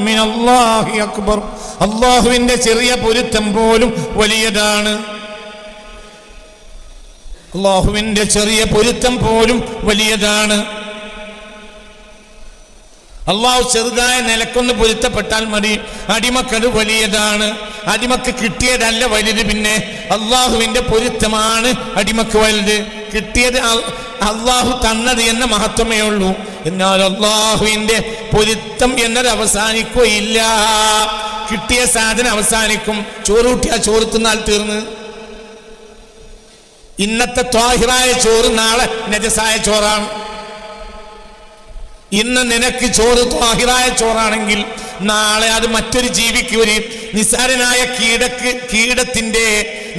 മിനല്ലാഹി അക്ബർ. അല്ലാഹുവിന്റെ ചെറിയ പൊരുത്തം പോലും വലിയതാണ്. അല്ലാഹുവിന്റെ ചെറിയ പൊരുത്തം പോലും വലിയതാണ്. അള്ളാഹു ചെറുതായ നിലക്കൊന്ന് പൊരുത്തപ്പെട്ടാൽ മതി, അടിമക്കത് വലിയതാണ്. അടിമക്ക് കിട്ടിയതല്ല വലുത്, പിന്നെ അള്ളാഹുവിന്റെ പൊരുത്തമാണ് അടിമക്ക് വലുത്. കിട്ടിയത് അള്ളാഹു തന്നത് എന്ന മഹത്വമേ ഉള്ളൂ. എന്നാൽ അള്ളാഹുവിന്റെ പൊരുത്തം എന്നത് അവസാനിക്കുകയില്ല. കിട്ടിയ സാധനം അവസാനിക്കും. ചോറ് കൂട്ടിയാൽ ചോറ് തിന്നാൽ തീർന്ന്. ഇന്നത്തെ ത്വാഹിറായ ചോറ് നാളെ നജസായ ചോറാണ്. ഇന്ന് നിനക്ക് ചോറ് ത്വാഹിറായ ചോറാണെങ്കിൽ നാളെ അത് മറ്റൊരു ജീവിക്ക്, ഒരു നിസാരനായ കീടത്തിന്റെ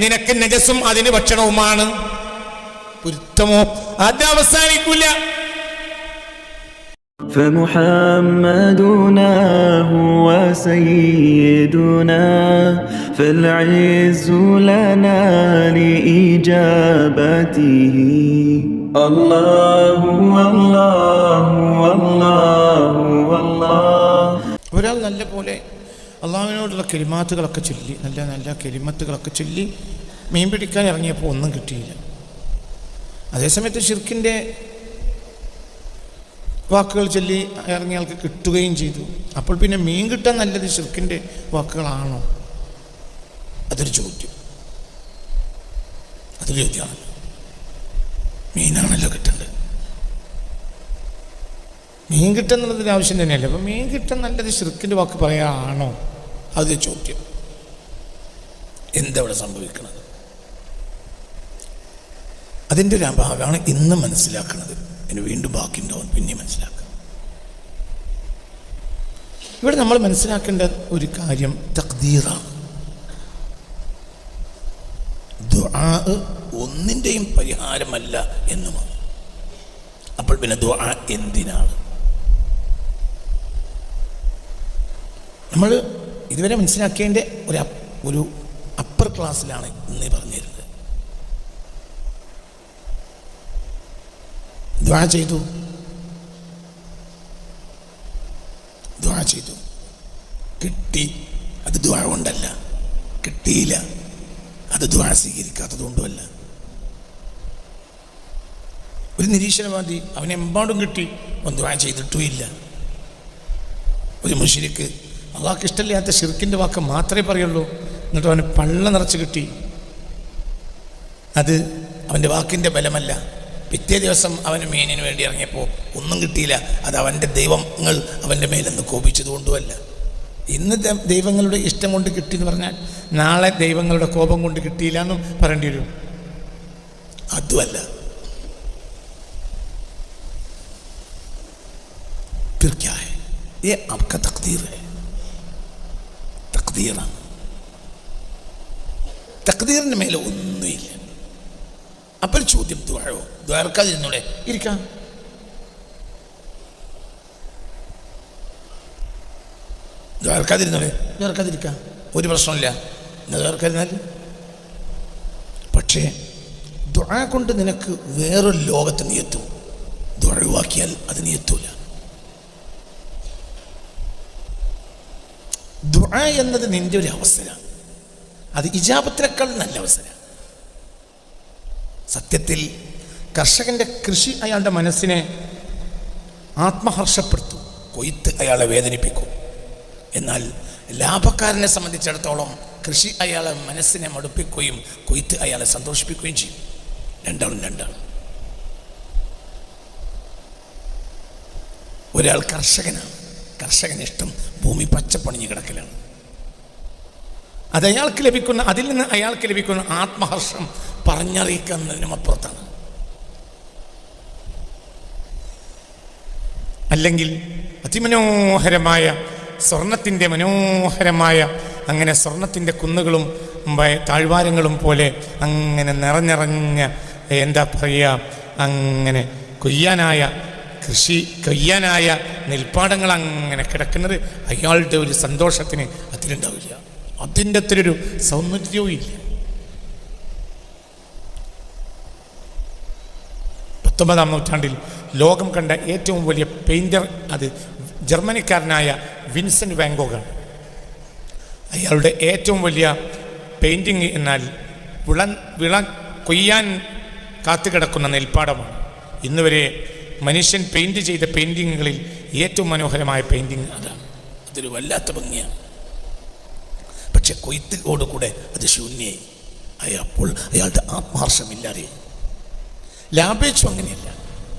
നിനക്ക് നജസും അതിന് ഭക്ഷണവുമാണ്. പൊരുത്തമോ അത് അവസാനിക്കില്ല. فمحمدنا هو سيدنا فالعز لنا لإجابته الله الله الله الله. ഒരാൾ നല്ല പോലെ അള്ളാഹുവിനോടുള്ള കെലിമാത്തുകളൊക്കെ ചൊല്ലി, നല്ല നല്ല കെലിമത്തുകളൊക്കെ ചൊല്ലി മീൻ പിടിക്കാൻ ഇറങ്ങിയപ്പോൾ ഒന്നും കിട്ടിയില്ല. അതേസമയത്ത് ഷിർക്കിൻ്റെ വാക്കുകൾ ചൊല്ലി ഇറങ്ങിയ ആൾക്ക് കിട്ടുകയും ചെയ്തു. അപ്പോൾ പിന്നെ മീൻ കിട്ടാൻ നല്ലത് ഷിർക്കിൻ്റെ വാക്കുകളാണോ? അതൊരു ചോദ്യം. അതൊരു ചോദ്യമാണ്. മീനാണല്ലോ കിട്ടേണ്ടത്. മീൻ കിട്ടുന്നുള്ളതിൻ്റെ ആവശ്യം തന്നെയല്ലേ. അപ്പം മീൻ കിട്ടാൻ നല്ലത് ഷിർക്കിൻ്റെ വാക്ക് പറയാണോ? അതൊരു ചോദ്യം. എന്തവിടെ സംഭവിക്കുന്നത്? അതിൻ്റെ ഒരു ഭാഗമാണ് ഇന്ന് മനസ്സിലാക്കുന്നത്. അതിന് വീണ്ടും ബാക്കിയുണ്ടാവും, പിന്നെ മനസ്സിലാക്കാം. ഇവിടെ നമ്മൾ മനസ്സിലാക്കേണ്ട ഒരു കാര്യം തഖ്ദീറാണ്. ദുആ ഒന്നിൻ്റെയും പരിഹാരമല്ല എന്നുമാണ്. അപ്പോൾ പിന്നെ ദുആ എന്തിനാണ്? നമ്മൾ ഇതുവരെ മനസ്സിലാക്കേണ്ട ഒരു അപ്പർ ക്ലാസ്സിലാണ് ഇന്ന് പറഞ്ഞിരുന്നത്. ദുആ ചെയ്തു, കിട്ടി. അത് ദുആ കൊണ്ടല്ല. കിട്ടിയില്ല, അത് ദുആ സ്വീകരിക്കാത്തതുകൊണ്ടുമല്ല. ഒരു നിരീശ്വരവാദി, അവനെമ്പാടും കിട്ടി, അവൻ ദുആ ചെയ്തിട്ടും ഇല്ല. ഒരു മുശ്രിക്ക് അള്ളാഹ്ക്ക് ഇഷ്ടമില്ലാത്ത ഷിർക്കിൻ്റെ വാക്ക് മാത്രമേ പറയുള്ളൂ, എന്നിട്ട് അവന് പള്ള നിറച്ച് കിട്ടി. അത് അവൻ്റെ വാക്കിൻ്റെ ബലമല്ല. പിറ്റേ ദിവസം അവന് മീനിന് വേണ്ടി ഇറങ്ങിയപ്പോൾ ഒന്നും കിട്ടിയില്ല. അത് അവൻ്റെ ദൈവങ്ങൾ അവൻ്റെ മേലെന്ന് കോപിച്ചതുകൊണ്ടുമല്ല. ഇന്ന് ദൈവങ്ങളുടെ ഇഷ്ടം കൊണ്ട് കിട്ടിയെന്ന് പറഞ്ഞാൽ നാളെ ദൈവങ്ങളുടെ കോപം കൊണ്ട് കിട്ടിയില്ല എന്നും പറയേണ്ടി വരും. അതുമല്ല. फिर क्या है? ये आपका तकदीर है. തഖ്ദീറാണ്. തഖ്ദീറിന് മേലെ ഒന്നുമില്ല. അപ്പോൾ ചോദ്യം, ദുആയോ? ദുആർക്കാതിരുന്നൂടെ? ഇരിക്കാം. ദുആർക്കാതിരുന്നൂടെ? ദുആർക്കാതിരിക്കാം, ഒരു പ്രശ്നമില്ല. ദുആർക്കാതിരുന്നാൽ. പക്ഷേ ദുആ കൊണ്ട് നിനക്ക് വേറൊരു ലോകത്ത് നീ എത്തും. ദുആ ഒഴിവാക്കിയാൽ അത് നീ എത്തൂല. ദുആ എന്നത് നിന്റെ ഒരു അവസരമാണ്. അത് ഇജാബത്തിനേക്കാൾ നല്ല അവസരമാണ്. സത്യത്തിൽ കർഷകൻ്റെ കൃഷി അയാളുടെ മനസ്സിനെ ആത്മഹർഷപ്പെടുത്തും, കൊയ്ത്ത് അയാളെ വേദനിപ്പിക്കും. എന്നാൽ ലാഭക്കാരനെ സംബന്ധിച്ചിടത്തോളം കൃഷി അയാളെ മനസ്സിനെ മടുപ്പിക്കുകയും കൊയ്ത്ത് അയാളെ സന്തോഷിപ്പിക്കുകയും ചെയ്യും. രണ്ടാണ്. ഒരാൾ കർഷകനാണ്. കർഷകന് ഇഷ്ടം ഭൂമി പച്ചപ്പണിഞ്ഞ് കിടക്കലാണ്. അതിൽ നിന്ന് അയാൾക്ക് ലഭിക്കുന്ന ആത്മഹർഷം പറഞ്ഞറിയിക്കുന്നതിനും അപ്പുറത്താണ്. അല്ലെങ്കിൽ അതിമനോഹരമായ സ്വർണത്തിൻ്റെ മനോഹരമായ അങ്ങനെ സ്വർണത്തിൻ്റെ കുന്നുകളും താഴ്വാരങ്ങളും പോലെ അങ്ങനെ നിറഞ്ഞ എന്താ പറയുക, അങ്ങനെ കൊയ്യാനായ നെൽപ്പാടങ്ങൾ അങ്ങനെ കിടക്കുന്നത് അയാളുടെ ഒരു സന്തോഷത്തിന് അതിലുണ്ടാവില്ല. അതിൻ്റെ അത്രയൊരു സൗന്ദര്യവും ഇല്ല. 19-ാം നൂറ്റാണ്ടിൽ ലോകം കണ്ട ഏറ്റവും വലിയ പെയിൻറ്റർ, അത് ജർമ്മനിക്കാരനായ വിൻസെന്റ് വാൻ ഗോഗാണ്. അയാളുടെ ഏറ്റവും വലിയ പെയിൻറ്റിങ് എന്നാൽ വിള കൊയ്യാൻ കാത്തുകിടക്കുന്ന നെൽപ്പാടമാണ്. ഇന്നുവരെ മനുഷ്യൻ പെയിൻറ് ചെയ്ത പെയിൻറ്റിങ്ങുകളിൽ ഏറ്റവും മനോഹരമായ പെയിൻറ്റിങ് അതാണ്. അതൊരു വല്ലാത്ത ഭംഗിയാണ്. പക്ഷെ കൊയ്ത്തോടുകൂടെ അത് ശൂന്യായി. അപ്പോൾ അയാളുടെ ആത്മഹർഷമില്ലാതെ ലാഭേച്ഛം അങ്ങനെയല്ല.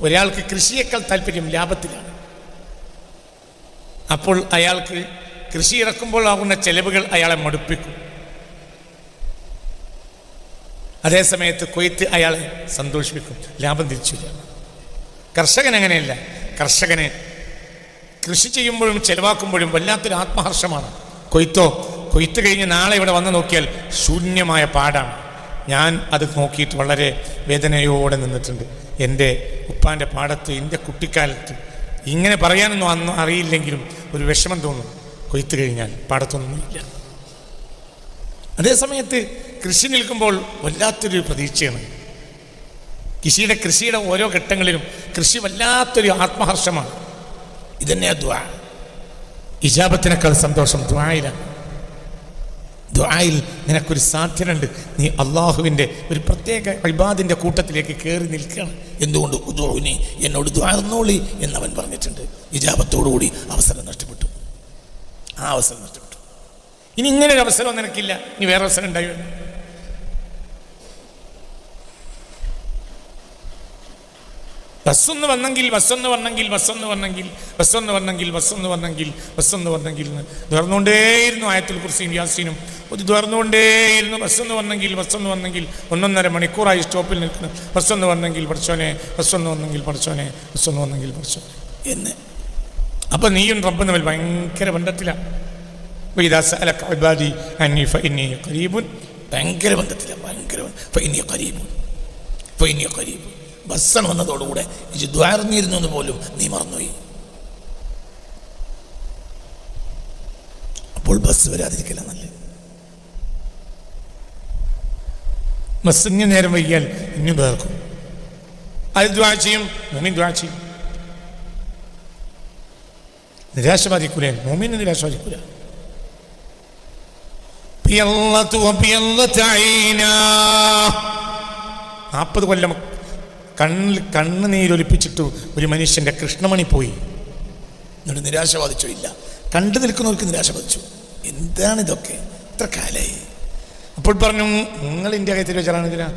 ഒരാൾക്ക് കൃഷിയേക്കാൾ താല്പര്യം ലാഭത്തിലാണ്. അപ്പോൾ അയാൾക്ക് കൃഷി ഇറക്കുമ്പോൾ ആകുന്ന ചെലവുകൾ അയാളെ മടുപ്പിക്കും. അതേസമയത്ത് കൊയ്ത്ത് അയാളെ സന്തോഷിപ്പിക്കും, ലാഭം തിരിച്ചില്ല. കർഷകൻ അങ്ങനെയല്ല. കർഷകന് കൃഷി ചെയ്യുമ്പോഴും ചെലവാക്കുമ്പോഴും വല്ലാത്തൊരു ആത്മഹർഷമാണ്. കൊയ്ത്ത് കഴിഞ്ഞ് നാളെ ഇവിടെ വന്ന് നോക്കിയാൽ ശൂന്യമായ പാടാണ്. ഞാൻ അത് നോക്കിയിട്ട് വളരെ വേദനയോടെ നിന്നിട്ടുണ്ട്. എൻ്റെ ഉപ്പാൻ്റെ പാടത്ത് എൻ്റെ കുട്ടിക്കാലത്ത് ഇങ്ങനെ പറയാനൊന്നും അന്ന് അറിയില്ലെങ്കിലും ഒരു വിഷമം തോന്നും. കൊയ്ത്ത് കഴിഞ്ഞാൽ പാടത്തൊന്നുമില്ല. അതേസമയത്ത് കൃഷി നിൽക്കുമ്പോൾ വല്ലാത്തൊരു പ്രതീക്ഷയാണ്. കൃഷിയുടെ ഓരോ ഘട്ടങ്ങളിലും കൃഷി വല്ലാത്തൊരു ആത്മഹർഷമാണ്. ഇതന്നെയാ ദുആ. ഇജാബത്തിനേക്കാൾ സന്തോഷം ദുആയിലാണ്. ദുആയിൽ നിനക്കൊരു സാധ്യതയുണ്ട്. നീ അള്ളാഹുവിൻ്റെ ഒരു പ്രത്യേക ഇബാദിൻ്റെ കൂട്ടത്തിലേക്ക് കയറി നിൽക്കുകയാണ്. എന്തുകൊണ്ട്? ഉദൂനി, എന്നോട് ദുആ തന്നോളി എന്നവൻ പറഞ്ഞിട്ടുണ്ട്. ഇജാബത്തോടുകൂടി അവസരം നഷ്ടപ്പെട്ടു. ആ അവസരം നഷ്ടപ്പെട്ടു. ഇനി ഇങ്ങനെ ഒരു അവസരം നിനക്കില്ല. ഇനി വേറെ അവസരം ഉണ്ടായോ? ബസ്സൊന്ന് വന്നെങ്കിൽ തുറന്നുകൊണ്ടേയിരുന്നു. ആയത്തുൽ കുർസിയും യാസീനും ഒരു തുറന്നുകൊണ്ടേയിരുന്നു. ബസ്സൊന്ന് വന്നെങ്കിൽ 1.5 മണിക്കൂറായി സ്റ്റോപ്പിൽ നിൽക്കുന്നു. ബസ്സൊന്ന് വന്നെങ്കിൽ പഠിച്ചോനെ എന്ന്. അപ്പൊ നീയും റബ്ബും തമ്മിൽ ഭയങ്കര ബന്ധത്തിലാണ്. ഭയങ്കര ബന്ധത്തിലാണ്. ബസ്സാണ് വന്നതോടുകൂടെ ഇത് ദ്വാരന്നിരുന്നു എന്ന് പോലും നീ മറന്നുപോയി. അപ്പോൾ ബസ് വരാതിരിക്കില്ല. നല്ല ബസ് ഇങ്ങനെ നേരം വൈകിയാൽ ഇനിയും വേർക്കും. അത് ദ്വാ ചെയ്യും. മുഅ്മിൻ ദ്വാ ചെയ്യും. നിരാശ ബാധിക്കൂല. മുഅ്മിൻ നിരാശ ബാധിക്കൂല. 40 കൊല്ലം കണ്ണുനീരൊലിപ്പിച്ചിട്ട് ഒരു മനുഷ്യൻ്റെ കൃഷ്ണമണി പോയി. എന്നിട്ട് നിരാശ ബാധിച്ചോ? ഇല്ല. കണ്ടു നിൽക്കുന്നവർക്ക് നിരാശ ബാധിച്ചു. എന്താണിതൊക്കെ? ഇത്ര കാലായി. അപ്പോൾ പറഞ്ഞു, നിങ്ങൾ ഇന്ത്യ കാര്യത്തിൽ വെച്ചാണെങ്കിലാ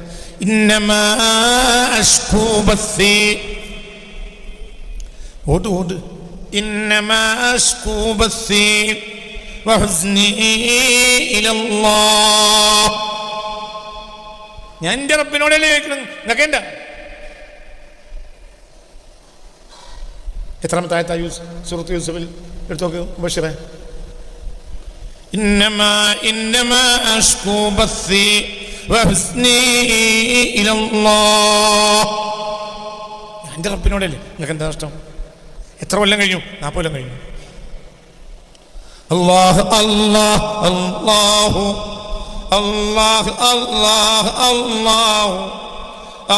ഓട് ഞാൻ എൻ്റെ റബ്ബിനോടല്ലേ ചോദിക്കണം. എന്നൊക്കെ എന്താ എത്രാമത്തെ ആയത്താ സൂറത്ത് യൂസുഫിൽ എടുത്തു നോക്ക് ബഷീറേ. ഇന്നമാ അശ്കൂ ബസ്സി വഹുസ്നി ഇലല്ലാഹ്. എൻ്റെ റബ്ബിനോടല്ലേ. നിങ്ങൾക്ക് എന്താ നഷ്ടം? എത്ര കൊല്ലം കഴിഞ്ഞു? 40 കൊല്ലം കഴിഞ്ഞു. അല്ലാഹ് അല്ലാഹ് അല്ലാഹു അല്ലാഹ് അല്ലാഹ് അല്ലാഹു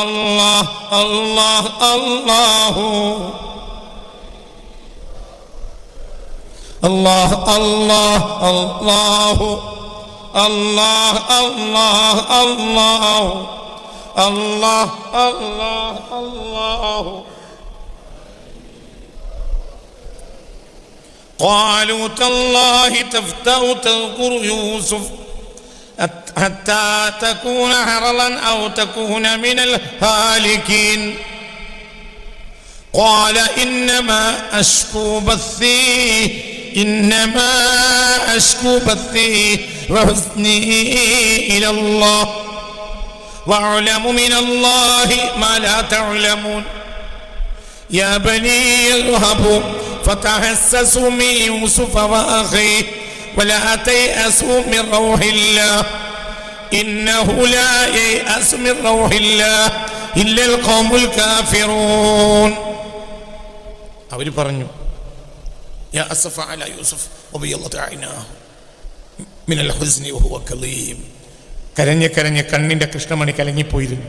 അല്ലാഹ് അല്ലാഹ് അല്ലാഹു അല്ലാഹ് അല്ലാഹ് അല്ലാഹു അല്ലാഹ് അല്ലാഹ് അല്ലാഹു അല്ലാഹ് അല്ലാഹ് അല്ലാഹു. قالوا تالله تفتأ تذكر يوسف حتى تكون حرلا أو تكون من الهالكين قال إنما أشكو بثي وحزني إلى الله وأعلم من الله ما لا تعلمون يا بني اذهبوا فتحسسوا من يوسف وأخيه ولا تيأسوا من روح الله إنه لا ييأس من روح الله إلا القوم الكافرون. അവർ പറഞ്ഞു, യാ അസഫ അലാ യൂസുഫ് വബിയല്ലത ഐനാഹു മിനൽ ഹുസ്നി വഹുവ കലീം. കരഞ്ഞ് കണ്ണിൻ്റെ കൃഷ്ണമണി കലങ്ങിപ്പോയിരുന്നു.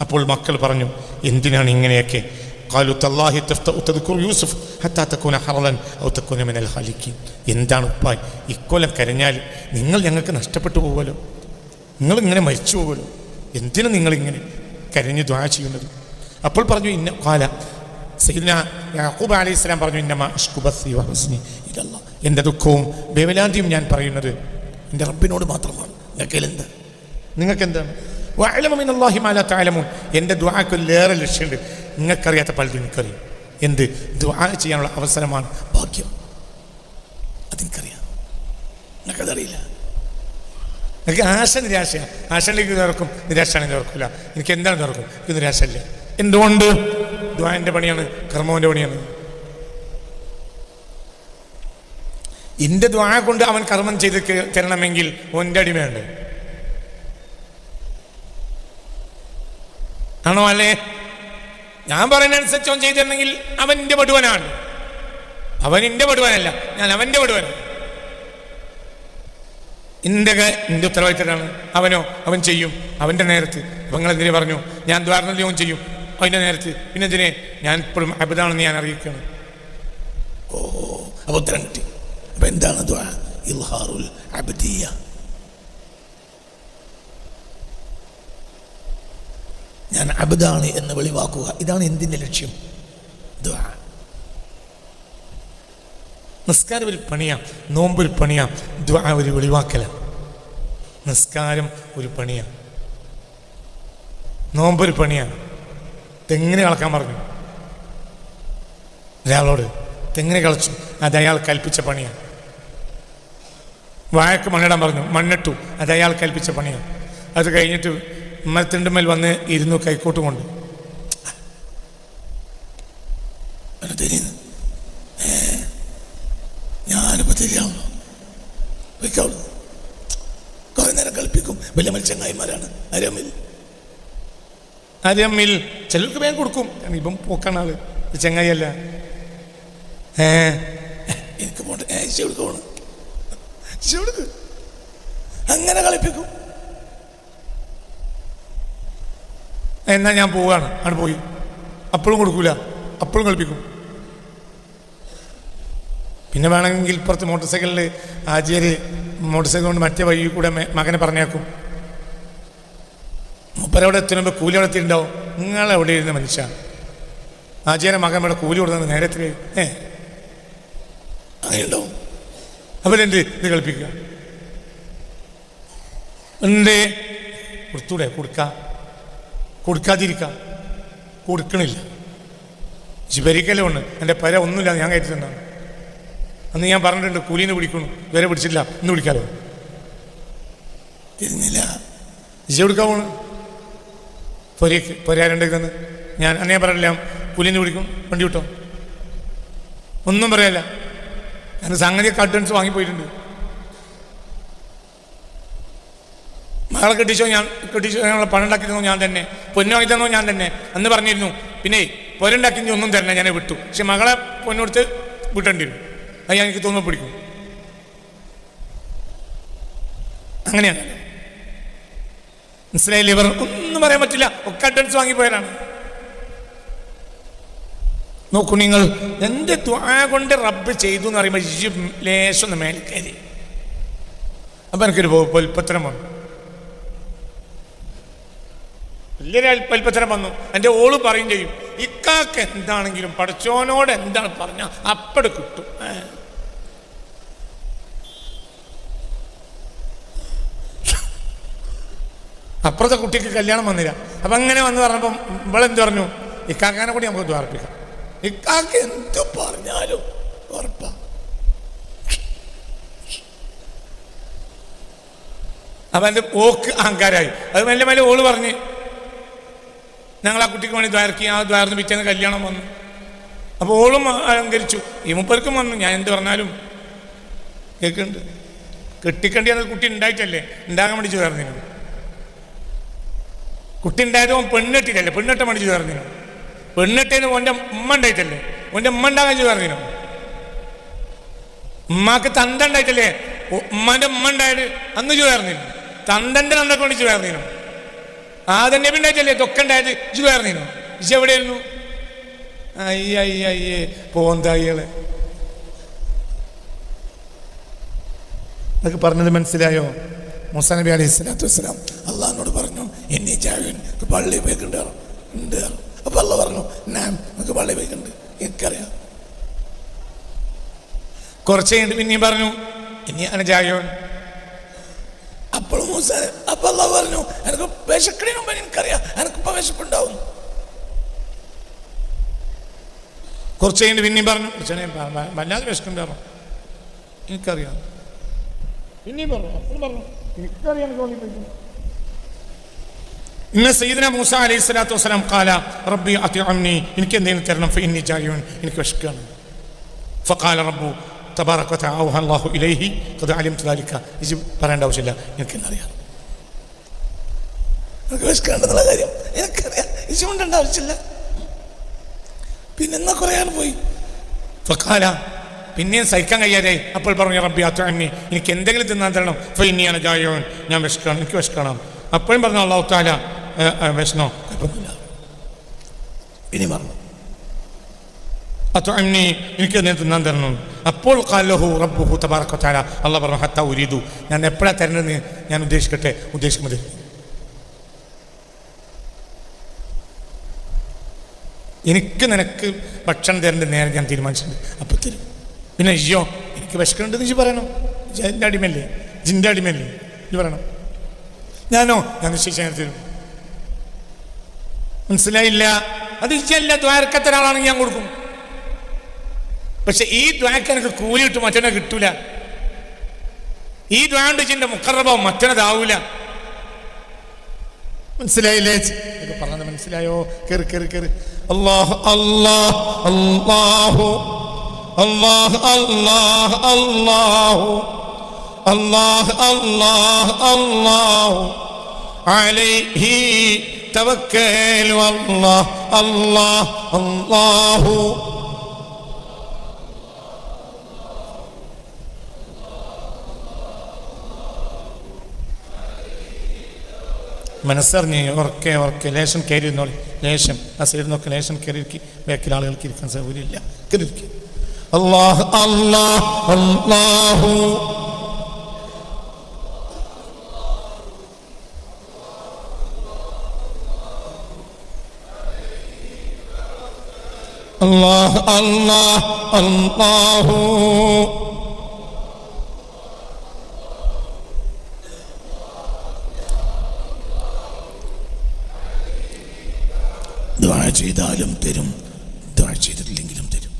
അപ്പോൾ മക്കൾ പറഞ്ഞു, എന്തിനാണ് ഇങ്ങനെയൊക്കെ? قالوا تالله تفتأ تذكر يوسف حتى تكون حرلا أو تكون من الهالكين. എന്താണ് ഉപ്പായ്, ഇക്കൊല്ലം കരഞ്ഞാൽ നിങ്ങൾ ഞങ്ങൾക്ക് നഷ്ടപ്പെട്ടു പോകുമല്ലോ, നിങ്ങളിങ്ങനെ മരിച്ചു പോകുമല്ലോ, എന്തിനു നിങ്ങളിങ്ങനെ കരഞ്ഞ് ദുആ ചെയ്യുന്നത്? അപ്പോൾ പറഞ്ഞു ഖാല സയ്യിദ്നാ യാഖൂബ് അലൈഹിസ്സലാം പറഞ്ഞു ഇന്നമാ അശ്കു ബസ്സി വഹുസ്നി ഇലല്ലാഹ്. എൻ്റെ ദുഃഖവും വേവലാതിയും ഞാൻ പറയുന്നത് എൻ്റെ റബ്ബിനോട് മാത്രമാണ്. നിങ്ങൾക്ക് എന്താണ്? വഅലമു മിനല്ലാഹി മാ ലാ തഅലമൂൻ. എൻ്റെ ദുആക്ക് ഏറെ ലക്ഷ്യമുണ്ട്, നിങ്ങൾക്കറിയാത്ത പലതും എനിക്കറിയും. എന്ത്? ദുആ ചെയ്യാനുള്ള അവസരമാണ് ഭാഗ്യം. അതെനിക്കറിയാം, നിങ്ങൾക്കതറിയില്ല. എനിക്ക് ആശ നിരാശയാണ്. ആശയിലേക്ക് തുറക്കും, നിരാശയാണെങ്കിൽ തുറക്കില്ല. എനിക്ക് എന്താണ് തുറക്കും? എനിക്ക് നിരാശയില്ല. എന്തുകൊണ്ട്? ദുആന്റെ പണിയാണ്, കർമ്മവൻ്റെ പണിയാണ്. എൻ്റെ ദുആ കൊണ്ട് അവൻ കർമ്മം ചെയ്ത് തരണമെങ്കിൽ ഓൻ്റെ അടിമയുണ്ട്. ആണോ അല്ലേ? ഞാൻ പറയുന്നതനുസരിച്ച് അവൻ ചെയ്തു തരണമെങ്കിൽ അവൻ്റെ പടുവനാണ്. അവൻ എൻ്റെ പടുവനല്ല, ഞാൻ അവൻ്റെ പടുവനാണ്. എൻ്റെ ഉത്തരവാദിത്തമാണ്. അവൻ ചെയ്യും അവൻ്റെ നേരത്ത്. അപ്പം നിങ്ങൾ എന്തിനു പറഞ്ഞു ഞാൻ ദ്വാരണത്തിൽ അവൻ ചെയ്യും അതിൻ്റെ നേരത്ത്? പിന്നെ എന്തിനെ? ഞാൻ ഇപ്പോഴും അബദാണെന്ന് ഞാൻ അറിയിക്കണം. ഓ, അപ്പോൾ ഉത്തരം കിട്ടി. അപ്പം എന്താണ് ദുആ? ഇൽഹാറുൽ അബ്ദിയ്യ. ഞാൻ അബ്ദാണ് എന്ന് വെളിവാക്കുക. ഇതാണ് എന്തിൻ്റെ ലക്ഷ്യം? ദുആ. നിസ്കാരം ഒരു പണിയാണ്, നോമ്പൊരു പണിയാണ്, ദുആ ഒരു വെളിവാക്കലാണ്. നിസ്കാരം ഒരു പണിയാണ്, നോമ്പൊരു പണിയാണ്. തെങ്ങിനെ കളക്കാൻ പറഞ്ഞു ഒരാളോട്, തെങ്ങിനെ കളച്ചു, അത് അയാൾ കൽപ്പിച്ച പണിയാണ്. വാഴക്ക് മണ്ണിടാൻ പറഞ്ഞു, മണ്ണിട്ടു, അത് അയാൾ കൽപ്പിച്ച പണിയാണ്. അത് കഴിഞ്ഞിട്ട് മരത്തിണ്ടുമ്മൽ വന്ന് ഇരുന്നു കൈക്കോട്ട് കൊണ്ട്. ഞാനിപ്പോൾ തിരിയാണല്ലോ, വയ്ക്കാവുള്ളൂ. കുറേ നേരം കളിപ്പിക്കും. വലിയ മത്സ്യങ്ങായിമാരാണ് അരമ്മിൽ. ചിലർക്ക് വേഗം കൊടുക്കും, കാരണം ഇപ്പം പോക്കാണ് ആള്, ചെങ്ങായിയല്ല. എനിക്ക് പോകണ്ട, പോകണം, അങ്ങനെ കളിപ്പിക്കും. എന്നാ ഞാൻ പോവാണ്, അവിടെ പോയി. അപ്പോഴും കൊടുക്കൂല, അപ്പോഴും കളിപ്പിക്കും. പിന്നെ വേണമെങ്കിൽ ഇപ്പുറത്ത് മോട്ടോർ സൈക്കിളിൽ ആചാര്യ മോട്ടോർ സൈക്കിൾ കൊണ്ട് മറ്റേ വഴി കൂടെ മകനെ പറഞ്ഞേക്കും. മൂപ്പരവിടെ എത്തുമ്പോൾ കൂലി അവിടെ എത്തിയിട്ടുണ്ടാവും. നിങ്ങളെവിടെ ഇരുന്ന മനുഷ്യ, ആചാര്യ മകൻ ഇവിടെ കൂലി കൊടുക്കുന്നത് നേരത്തിൽ അങ്ങനെയുണ്ടാവും. അവരെന്ത് ഇത് കളിപ്പിക്കുക? എന്തേ കൊടുത്തൂടെ? കൊടുക്കാതിരിക്കാം. കൊടുക്കണില്ല. ജിബരിക്കലും ഉണ്ട്. എൻ്റെ പര ഒന്നുമില്ല, ഞാൻ കയറ്റിട്ടുണ്ടാണ്. അന്ന് ഞാൻ പറഞ്ഞിട്ടുണ്ട് കൂലീനെ പിടിക്കുന്നു, ഇവരെ പിടിച്ചില്ല, ഇന്ന് പിടിക്കാലോ. തിരിഞ്ഞില്ല. ജിജ കൊടുക്കാൻ പോണ് പൊരയാരുണ്ടെങ്കിൽ തന്നെ ഞാൻ അന്നേ പറഞ്ഞില്ല, കൂലീനെ പിടിക്കും, വണ്ടി വിട്ടോ, ഒന്നും പറയല്ല. ഞാൻ സംഗതിയൊക്കെ അഡ്വാൻസ് വാങ്ങിപ്പോയിട്ടുണ്ട്. മകളെ കെട്ടിച്ചോ ഞങ്ങളെ പണം ഉണ്ടാക്കി തന്നോ ഞാൻ തന്നെ, പൊന്നു വാങ്ങി തന്നോ ഞാൻ തന്നെ. അന്ന് പറഞ്ഞിരുന്നു. പിന്നെ പൊരുണ്ടാക്കി ഒന്നും തരണം, ഞാൻ വിട്ടു. പക്ഷെ മകളെ പൊന്നോടുത്ത് വിട്ടേണ്ടി വരും. അത് എനിക്ക് തോന്നുമ്പോൾ പിടിക്കും. അങ്ങനെയാണ്. മനസ്സിലായില്ല? ഇവർ ഒന്നും പറയാൻ പറ്റില്ല, ഒക്കെ അഡ്വാൻസ് വാങ്ങിപ്പോയതാണ്. നോക്കൂ നിങ്ങൾ, എൻ്റെ ദുആ കൊണ്ട് റബ്ബ് ചെയ്തു എന്ന് പറയുമ്പോൾ ലേശം ഒന്ന് മേൽക്കരി. അപ്പം എനിക്കൊരു പൊൽപ്പത്തരം വന്നു, വലിയൊരു അല്പത്തരം വന്നു. എൻ്റെ ഓള് പറയും ചെയ്യും, ഇക്കാക്ക് എന്താണെങ്കിലും പഠിച്ചോനോട് എന്താണ് പറഞ്ഞാൽ അപ്പട് കിട്ടും. അപ്പുറത്തെ കുട്ടിക്ക് കല്യാണം വന്നില്ല. അപ്പം അങ്ങനെ വന്ന് പറഞ്ഞപ്പം ഇവളെന്ത് പറഞ്ഞു? ഇക്കാക്കാനെ കൂടി നമുക്ക് ദ്വാർപ്പിക്കാം. ഇക്കാക്ക് എന്ത് പറഞ്ഞാലും ഉറപ്പാ. അപ്പം എൻ്റെ ഓക്ക് അഹങ്കാരായി. അത് മെല്ലെ മെല്ലെ ഓള് പറഞ്ഞ് ഞങ്ങൾ ആ കുട്ടിക്ക് വേണ്ടി ദ്വാരക്കി. ആ ദ്വാരന്ന് പിറ്റേന്ന് കല്യാണം വന്നു. അപ്പോൾ ഓളും അലങ്കരിച്ചു, ഈ മുപ്പർക്കും വന്നു. ഞാൻ എന്ത് പറഞ്ഞാലും കേൾക്കുന്നുണ്ട്. കെട്ടിക്കണ്ടി അത് കുട്ടി ഉണ്ടായിട്ടല്ലേ, ഉണ്ടാകാൻ വേണ്ടി ചേർന്നിനു. കുട്ടി ഉണ്ടായത് ഓൻ പെണ്ണെട്ടിട്ടല്ലേ, പെണ്ണെട്ട വേണ്ടി ചേർന്നിനു. പെണ്ണെട്ടേന്ന് ഓൻ്റെ ഉമ്മ ഉണ്ടായിട്ടല്ലേ, ഓൻ്റെ ഉമ്മ ഉണ്ടാകാൻ ചേർന്നിനു. ഉമ്മാക്ക് തന്ത ഉണ്ടായിട്ടല്ലേ, ഉമ്മാൻ്റെ ഉമ്മ ഉണ്ടായത് അന്ന് ചേർന്നിനു. തന്തൻ്റെ തന്തൊക്കെ വേണ്ടി ചേർന്നിനു. ആദ്യം നബി ഉണ്ടായിട്ടല്ലേ തൊക്കെ ഉണ്ടായത്. ഇജ് വേർന്നീനോ? ഇജ് എവിടെയായിരുന്നു? അയ്യയ്യേ പോന്തായികളെ. അതൊക്കെ പറഞ്ഞത് മനസ്സിലായോ? മൂസാ നബി അലൈഹി സ്വലാത്തു വസ്സലാം അള്ളാഹിനോട് പറഞ്ഞു, എന്നെ ജാവിൻ പള്ളി പോയിട്ടുണ്ട്. അപ്പൊ അള്ളാഹ് പറഞ്ഞു, ഞാൻ നമുക്ക് പള്ളി പോയിട്ടുണ്ട്, എനിക്കറിയാം. കുറച്ച് കഴിഞ്ഞിട്ട് പിന്നെയും പറഞ്ഞു, ഇനി ആണ് ജായോൻ. അപ്പോഴും മൂസ അപ്പൊ അള്ളാഹ് പറഞ്ഞു, എനിക്ക് വിശക്കണേ മുമ്പ് എനിക്കറിയാം, എനിക്കിപ്പോ വിശപ്പുണ്ടാവും. കുറച്ച് കഴിഞ്ഞിട്ട് പിന്നെയും പറഞ്ഞു, വല്ലാതെ വിശക്കുണ്ടാവും, എനിക്കറിയാം. പിന്നെയും പറഞ്ഞു, അപ്പോഴും പറഞ്ഞു, എനിക്കറിയാം. ഇന്ന സയ്യിദന മൂസ അലൈഹി സ്വലാത്തു വസ്സലാം ഖാല റബ്ബി അത്ഇംനി, എനിക്ക് എന്തെങ്കിലും തരണം, ഫഇന്നി ജായിഉൻ, എനിക്ക് വിശക്കാണ്. ഫഖാല റബ്ബു തബാറക വതആല ഔഹ അല്ലാഹു ഇലൈഹി ഖദ് അലിംതു ദാലിക, ഇത് പറയേണ്ട ആവശ്യമില്ല, എനിക്കെന്നറിയാം. എനിക്ക് വിശക്കാണെന്നുള്ള കാര്യം എനിക്കറിയാം, ഇത് കൊണ്ടേണ്ട ആവശ്യമില്ല. പിന്നെ എന്നാ കുറയാൻ പോയി. ഫഖാല, പിന്നെയും സഹിക്കാൻ കഴിയാതെ അപ്പോൾ പറഞ്ഞു, റബ്ബി അത്ഇംനി, എനിക്ക് എന്തെങ്കിലും തിന്നാൻ തരണം, ഫഇന്നി അന ജായിഉൻ, ഞാൻ വിശക്കാണ്, എനിക്ക് വിശക്കണം. അപ്പോഴും പറഞ്ഞു അല്ലാഹു തആല, വിശന്നോ, കുഴപ്പമൊന്നുമില്ല. ഇനി പറഞ്ഞു അത്ഇംനി, എനിക്ക് എന്തെങ്കിലും തിന്നാൻ തരണം. അപ്പോൾ ഖാല ലഹു റബ്ബുഹു തബാറക വതആല, അല്ലാഹു പറഞ്ഞു, ഹത്താ ഉരീദു, ഞാൻ എപ്പോഴാണ് തരുന്നത് ഞാൻ ഉദ്ദേശിക്കട്ടെ, ഉദ്ദേശിക്കുന്നത്. എനിക്ക് നിനക്ക് ഭക്ഷണം തരേണ്ട നേരം ഞാൻ തീരുമാനിച്ചിട്ടുണ്ട്, അപ്പോൾ തരും. പിന്നെ അയ്യോ എനിക്ക് വിശക്കുന്നുണ്ടെന്ന് ഇജ്ജ് പറയണം, എൻ്റെ അടിമല്ലേ, ജിൻ്റെ അടിമല്ലേ, ഇത് പറയണം. ഞാനോ ഞാൻ നിശ്ചയിച്ച തരും. മനസ്സിലായില്ല? അത് ഇജ്ജല്ല, ദ്വാരക്കത്തെ ഒരാളാണെങ്കിൽ ഞാൻ കൊടുക്കും. പക്ഷെ ഈ ദ്വാരക്ക് എനിക്ക് കൂലി കിട്ടും, മറ്റനെ കിട്ടൂല. ഈ ദ്വാണ്ട് ഇജ്ജിൻ്റെ മുഖറബാവും, മറ്റനതാവൂല. മനസ്സിലായില്ലേ? ഇത് പറഞ്ഞത് മനസ്സിലായോ? കയറി കയറി കയറി. അല്ലാഹു അല്ലാഹ് അല്ലാഹു അല്ലാഹ് അല്ലാഹ് അല്ലാഹു അല്ലാഹ് അല്ലാഹ് അല്ലാഹു അലൈഹി തവക്കലു അല്ലാഹ് അല്ലാഹ് അല്ലാഹു. മനസ്സറിഞ്ഞ് ഉറക്കെ ഉറക്കെ ലേശം കയറി ഇരുന്നോളി, ലേശം ആ സൈഡിൽ നിന്നൊക്കെ ലേശം കയറി ഇരിക്കി. ബാക്കിൽ ആളുകൾക്ക് ഇരിക്കാൻ സൗകര്യമില്ല, കയറി ഇരിക്കി. അല്ലാഹ് അല്ലാഹ് അല്ലാഹു അല്ലാഹ് അല്ലാഹ് അല്ലാഹു. ദുആ ചെയ്താലും തരും, ദുആ ചെയ്തിട്ടില്ലെങ്കിലും തരും.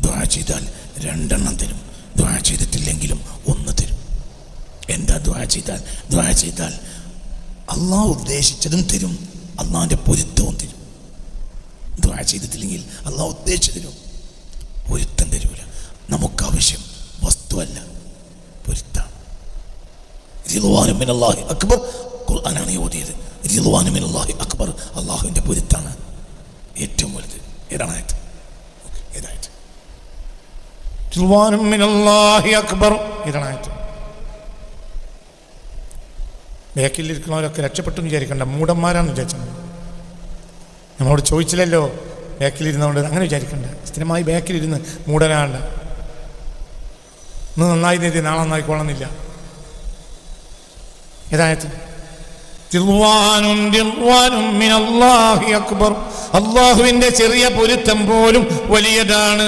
ദുആ ചെയ്താൽ 2 എണ്ണം തരും, ദുആ ചെയ്തിട്ടില്ലെങ്കിലും 1 തരും. എന്താ ദുആ ചെയ്താൽ? ദുആ ചെയ്താൽ അള്ളാഹു ഉദ്ദേശിച്ചതും തരും, അള്ളാഹിൻ്റെ പൊരുത്തവും തരും. ദുആ ചെയ്തിട്ടില്ലെങ്കിൽ അള്ളാഹു ഉദ്ദേശിച്ചതിനും പൊരുത്തം തരൂല. നമുക്കാവശ്യം വസ്തുവല്ല, പൊരുത്താണ്. റിദ്വാനും മിനല്ലാഹി അക്ബർ, ഖുർആനാണ് ഓതിയത്. റിദ്വാനും മിനല്ലാഹി അക്ബർ, അള്ളാഹുവിൻ്റെ പൊരുത്താണ് ഏറ്റവും വലുത്. ഏതാണായത്? ഏതായത്? റിദ്വാനും മിനല്ലാഹി അക്ബർ, ഏതാണായത്? ബാക്കിലിരിക്കുന്നവരൊക്കെ രക്ഷപ്പെട്ടു വിചാരിക്കണ്ട, മൂടന്മാരാണെന്ന് വിചാരിച്ചത്. നമ്മളോട് ചോദിച്ചില്ലല്ലോ ബാക്കിലിരുന്നതുകൊണ്ട്, അങ്ങനെ വിചാരിക്കണ്ട. സ്ഥിരമായി ബാക്കിലിരുന്ന് മൂടനാണ്ട. ഇന്ന് നന്നായി നീതി നാളെ നന്നായിക്കൊള്ളുന്നില്ല. ഏതായത്? അക്ബർ, അള്ളാഹുവിന്റെ ചെറിയ പൊരുത്തം പോലും വലിയതാണ്.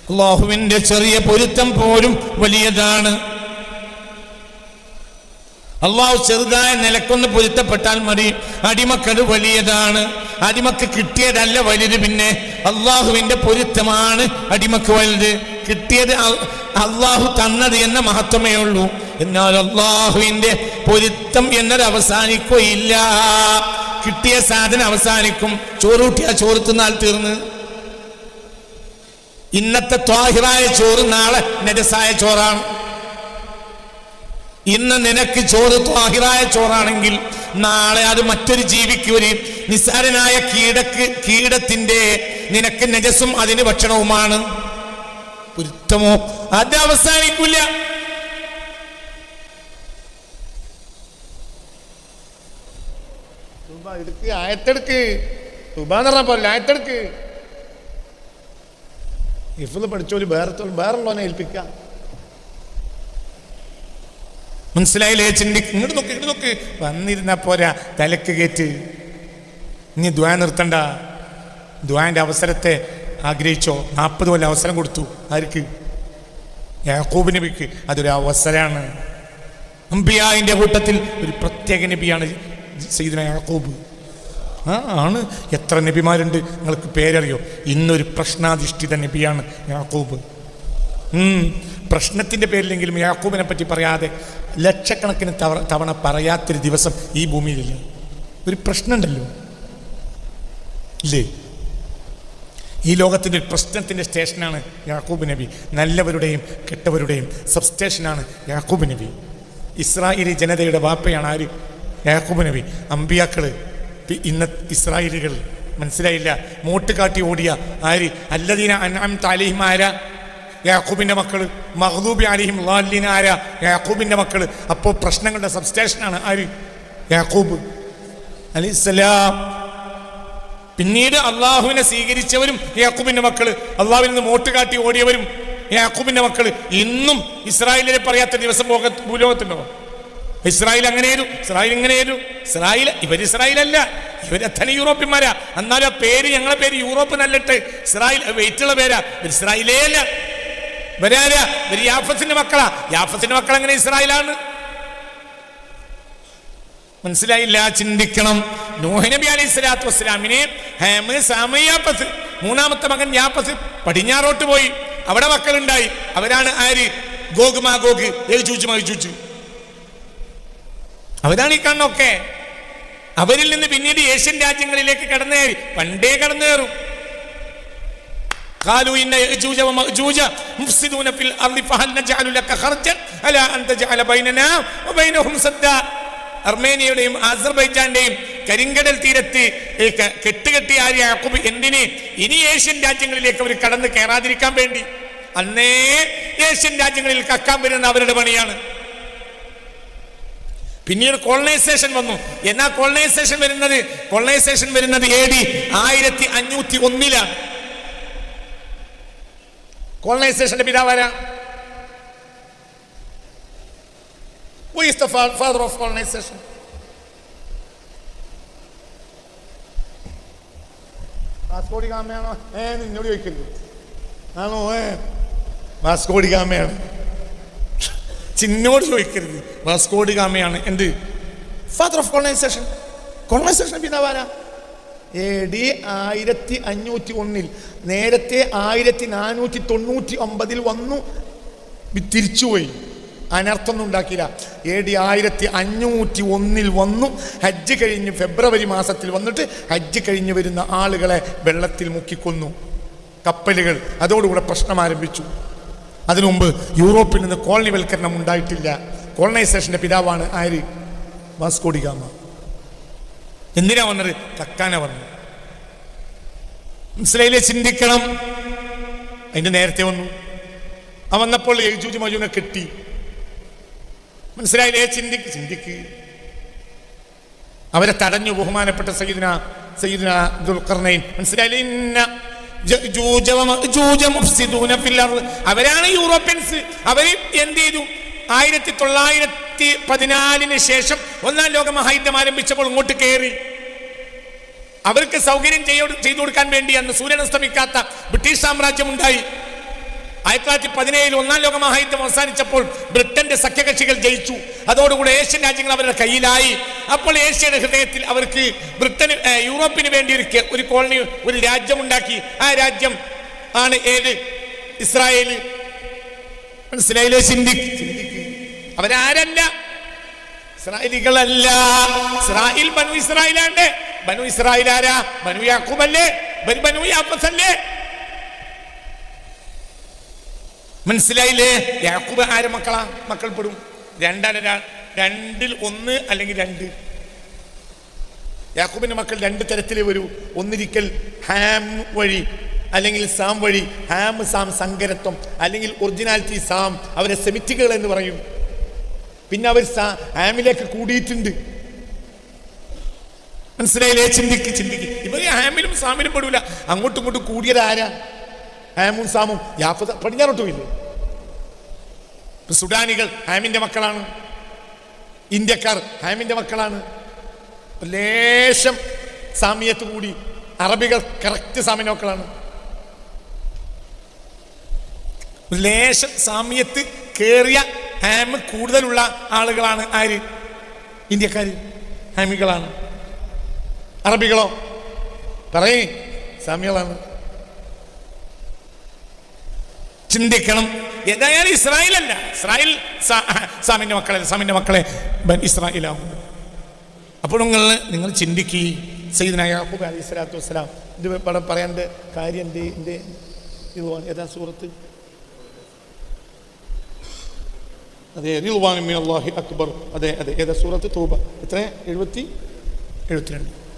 അള്ളാഹുവിന്റെ ചെറിയ പൊരുത്തം പോലും വലിയതാണ്. അള്ളാഹു ചെറുതായ നിലക്കൊന്ന് പൊരുത്തപ്പെട്ടാൽ മതി, അടിമക്കത് വലിയതാണ്. അടിമക്ക് കിട്ടിയതല്ല വലുത്, പിന്നെ അള്ളാഹുവിന്റെ പൊരുത്തമാണ് അടിമക്ക് വലുത്. കിട്ടിയത് അള്ളാഹു തന്നത് എന്ന മഹത്വമേ ഉള്ളൂ. എന്നാൽ അള്ളാഹുവിന്റെ പൊരുത്തം എന്നത് അവസാനിക്കുകയില്ല. കിട്ടിയ സാധനം അവസാനിക്കും. ചോറ് കൂട്ടിയാൽ ചോറ് തിന്നാൽ തീർന്ന്. ഇന്നത്തെ ത്വാഹിറായ ചോറ് നാളെ നജസായ ചോറാണ്. ഇന്ന് നിനക്ക് ചോറ് ത്വാഹിറായ ചോറാണെങ്കിൽ നാളെ അത് മറ്റൊരു ജീവിക്ക്, ഒരു നിസ്സാരനായ കീടത്തിന്റെ നിനക്ക് നജസും അതിന് ഭക്ഷണവുമാണ്. പൊരുത്തമോ അത് അവസാനിക്കില്ല. ആയത്തെടുക്ക്. തുബാന്ന് പറഞ്ഞ പോലെ ആയത്തെടുക്ക്. ഹിഫ്ള് പഠിച്ചോല് വേറുള്ളവനെ ഏൽപ്പിക്കാം. മനസ്സിലായില്ലേ? ഇങ്ങോട്ട് നോക്ക് വന്നിരുന്നാ പോരാ, തലക്ക് കയറ്റ്. ഇനി ദ്വാ നിർത്തണ്ട. ദ്വാന്റെ അവസരത്തെ ആഗ്രഹിച്ചോ? 40 കൊല്ലം അവസരം കൊടുത്തു. ആർക്ക്? യാക്കൂബ് നബിക്ക്. അതൊരു അവസരമാണ്. അംബിയായിന്റെ കൂട്ടത്തിൽ ഒരു പ്രത്യേക നബിയാണ് സയ്യിദുനാ യാക്കൂബ്. ആണ്. എത്ര നബിമാരുണ്ട് നിങ്ങൾക്ക് പേരറിയോ? ഇന്നൊരു പ്രശ്നാധിഷ്ഠിത നബിയാണ് യാക്കൂബ്. പ്രശ്നത്തിന്റെ പേരിലെങ്കിലും യാക്കൂബിനെ പറ്റി പറയാതെ ലക്ഷക്കണക്കിന് തവണ പറയാത്തൊരു ദിവസം ഈ ഭൂമിയിലില്ല. ഒരു പ്രശ്നമുണ്ടല്ലോ ഇല്ലേ? ഈ ലോകത്തിൻ്റെ ഒരു പ്രശ്നത്തിൻ്റെ സ്റ്റേഷനാണ് യാക്കൂബ് നബി. നല്ലവരുടെയും കെട്ടവരുടെയും സബ്സ്റ്റേഷനാണ് യാക്കൂബ് നബി. ഇസ്രായേലി ജനതയുടെ വാപ്പയാണ് ആര്? യാക്കൂബ് നബി. അമ്പിയാക്കള് ഇന്ന് ഇസ്രായേലികൾ. മനസ്സിലായില്ല? മൂട്ട് കാട്ടി ഓടിയ ആര്? അല്ലദീന അൻഅംത അലൈഹിം ആരാ? യാക്കൂബിൻ്റെ മക്കള്. മഗ്ദൂബി അലൈഹിം ളാലിൻ ആരാ? യാക്കൂബിൻ്റെ മക്കള്. അപ്പോൾ പ്രശ്നങ്ങളുടെ സബ്സ്റ്റേഷനാണ് ആര്? യാക്കൂബ് അലൈഹിസ്സലാം. പിന്നീട് അള്ളാഹുവിനെ സ്വീകരിച്ചവരും യാക്കൂബിന്റെ മക്കള്, അള്ളാഹുവിൽ നിന്ന് മോട്ട് കാട്ടി ഓടിയവരും യാക്കൂബിന്റെ മക്കള്. ഇന്നും ഇസ്രായേലിനെ പറയാത്ത ദിവസം ഭൂലോകത്തുണ്ടോ? ഇസ്രായേൽ അങ്ങനെയായിരുന്നു, ഇസ്രായേൽ ഇങ്ങനെയായിരുന്നു. ഇവർ ഇസ്രായേലല്ല, ഇവരത്തന്നെ യൂറോപ്യന്മാരാ. എന്നാലും ആ പേര്, ഞങ്ങളെ പേര് യൂറോപ്പ് നല്ലിട്ട് ഇസ്രായേൽ വെയിറ്റുള്ള പേരാ. ഇസ്രായേലേ അല്ല. ഇവരാരാ? ഇവർ യാഫത്തിന്റെ മക്കളാ. യാഫത്തിന്റെ മക്കൾ എങ്ങനെ ഇസ്രായേലാണ്? മനസ്സിലായില്ല? ചിന്തിക്കണം. നൂഹ് നബി അലൈഹി സ്വലാത്തു വസ്സലാമിനെ ഹാമ്, സാമ, യാഫത്ത്, മൂന്നാമത്തെ മകൻ യാഫത്ത് പടിഞ്ഞാറോട്ട് പോയി. അവിടെ മക്കളുണ്ടായി. അവരാണ് ആര്? Gog, Magog, Yajuj, Majuj. അവരാണ് ഈ കണ്ണൊക്കെ. അവരിൽ നിന്ന് പിന്നീട് ഏഷ്യൻ രാജ്യങ്ങളിലേക്ക് കടന്നേറി. പണ്ടേ കടന്നേറും. قالوا إن يأجوج ومأجوج مفسدون في الأرض فهل نجعل لك خرجا على أن تجعل بيننا وبينهم سدا. അർമേനിയയുടെയും അസർബൈജാന്റെയും കരിങ്കടൽ തീരത്ത് കെട്ടുകെട്ടിയ യാക്കൂബ് എന്തിന്? ഇനി ഏഷ്യൻ രാജ്യങ്ങളിലേക്ക് അവർ കടന്ന് കയറാതിരിക്കാൻ വേണ്ടി. അന്നേ ഏഷ്യൻ രാജ്യങ്ങളിൽ കക്കാൻ വരുന്ന അവരുടെ പണിയാണ്. പിന്നീട് കോളനൈസേഷൻ വന്നു. എന്നാ കോളനൈസേഷൻ വരുന്നത് AD 1501 കോളനൈസേഷന്റെ പിതാവാരാ? Who is the father of colonization? വാസ്കോഡി ഗാമയാണോ? നിന്നോട് ചോദിക്കരുത്. ആണോ? വാസ്കോഡി ഗാമയാണ്. ചിന്നോട് ചോദിക്കരുത്. വാസ്കോഡി ഗാമയാണ്. എന്ത്? Father of colonisation. കോളനൈസേഷൻ പിതാവാരാ? AD 1501. നേരത്തെ 1499 വന്നു, തിരിച്ചുപോയി. അനർത്ഥമൊന്നും ഉണ്ടാക്കിയില്ല. AD 1501 വന്നു. ഹജ്ജ് കഴിഞ്ഞ് ഫെബ്രുവരി മാസത്തിൽ വന്നിട്ട് ഹജ്ജ് കഴിഞ്ഞ് വരുന്ന ആളുകളെ വെള്ളത്തിൽ മുക്കിക്കൊന്നു കപ്പലുകൾ. അതോടുകൂടെ പ്രശ്നം ആരംഭിച്ചു. അതിനു മുമ്പ് യൂറോപ്പിൽ നിന്ന് കോളനിവൽക്കരണം ഉണ്ടായിട്ടില്ല. കോളനൈസേഷന്റെ പിതാവാണ് ആര്? വാസ്കോഡി ഗാമ. എന്തിനാ വന്നത്? കക്കാന വന്നത്. മനസ്സിലായില്ലേ? ചിന്തിക്കണം. അതിന്റെ നേരത്തെ വന്നു. വന്നപ്പോൾ യജൂജ് മജൂജിനെ കെട്ടി. മനസ്സിലായില്ലേ? ചിന്തിക്ക്. അവരെ തടഞ്ഞു ബഹുമാനപ്പെട്ട സയ്യിദുനാ ദുൽഖർനൈൻ. മനസ്സിലായില്ലേ? അവരാണ് യൂറോപ്യൻസ്. അവര് എന്ത് ചെയ്തു? 1914 ശേഷം 1-ാം ലോക മഹായുദ്ധം ആരംഭിച്ചപ്പോൾ ഇങ്ങോട്ട് കയറി. അവർക്ക് സൗകര്യം ചെയ്തു കൊടുക്കാൻ വേണ്ടി അന്ന് സൂര്യൻ അസ്തമിക്കാത്ത ബ്രിട്ടീഷ് സാമ്രാജ്യം ഉണ്ടായി. 1917 1-ാം ലോക മഹായുദ്ധം അവസാനിച്ചപ്പോൾ ബ്രിട്ടന്റെ സഖ്യകക്ഷികൾ ജയിച്ചു. അതോടുകൂടി ഏഷ്യൻ രാജ്യങ്ങൾ അവരുടെ കയ്യിലായി. അപ്പോൾ ഏഷ്യയുടെ ഹൃദയത്തിൽ അവർക്ക് യൂറോപ്പിന് വേണ്ടി ഒരു കോളനി, ഒരു രാജ്യമുണ്ടാക്കി. ആ രാജ്യം ആണ് ഏത്? ഇസ്രായേൽ. മനസ്സിലായില്ലേ? ചിന്തിക്ക്. അവരാരല്ല? ഇസ്രായേലികളല്ല. ഇസ്രായേൽ ബനു ഇസ്രായേലാണ്. ബനു ഇസ്രായേൽ ആരാ? ബനു യാക്കൂബ് അല്ലേ? ബനു യാഫത്ത് അല്ലേ? മനസ്സിലായില്ലേ? യാക്കൂബ് ആര് മക്കളാ? മക്കൾപ്പെടും. 2-1 അല്ലെങ്കിൽ 2. യാക്കൂബിന്റെ മക്കൾ 2 തരത്തിൽ വരൂ. ഒന്നിരിക്കൽ ഹാം വഴി അല്ലെങ്കിൽ സാം വഴി. ഹാം സാം സങ്കരത്വം, അല്ലെങ്കിൽ ഒറിജിനാലിറ്റി സാം. അവരെ സെമിറ്റിക്കുകൾ എന്ന് പറയും. പിന്നെ അവർ ഹാമിലേക്ക് കൂടിയിട്ടുണ്ട്. മനസ്സിലായില്ലേ? ചിന്തിക്ക്. ഇവര് ഹാമിലും സാമിലും പെടൂല. അങ്ങോട്ടും ഇങ്ങോട്ടും കൂടിയത് ആരാ? ഹാമും സാമും യാഫത്ത് പടിഞ്ഞാറോട്ടും ഇല്ലേ? സുഡാനികൾ ഹാമിന്റെ മക്കളാണ്, ഇന്ത്യക്കാർ ഹാമിന്റെ മക്കളാണ്. ലേശം സാമിയത്ത് കൂടി അറബികൾ കറക്റ്റ് സാമിന്റെ മക്കളാണ്. ലേശം സാമിയത്ത് കേറിയ ഹാമ് കൂടുതലുള്ള ആളുകളാണ് ആര്? ഇന്ത്യക്കാര് ഹാമികളാണ്. അറബികളോ പറയേ സാമികളാണ്. ചിന്തിക്കണം. ഏതായാലും ഇസ്രായേലല്ല, ഇസ്രായേൽ സാമിന്റെ മക്കളെ, സാമിന്റെ മക്കളെ ഇസ്രായേലാവും. അപ്പോൾ നിങ്ങൾ ചിന്തിക്കുക. സയ്യിദ്നാ യാഖൂബ് അലൈഹി സ്വലാത്തു വസ്സലാം ഇത് പറയേണ്ട കാര്യം എൻ്റെ ഏതാ സൂറത്ത്? അതെ, റിദ്വാനും മിനല്ലാഹി അക്ബർ. അതെ ഏതാ സൂറത്ത്? തൗബ. എത്ര? 72.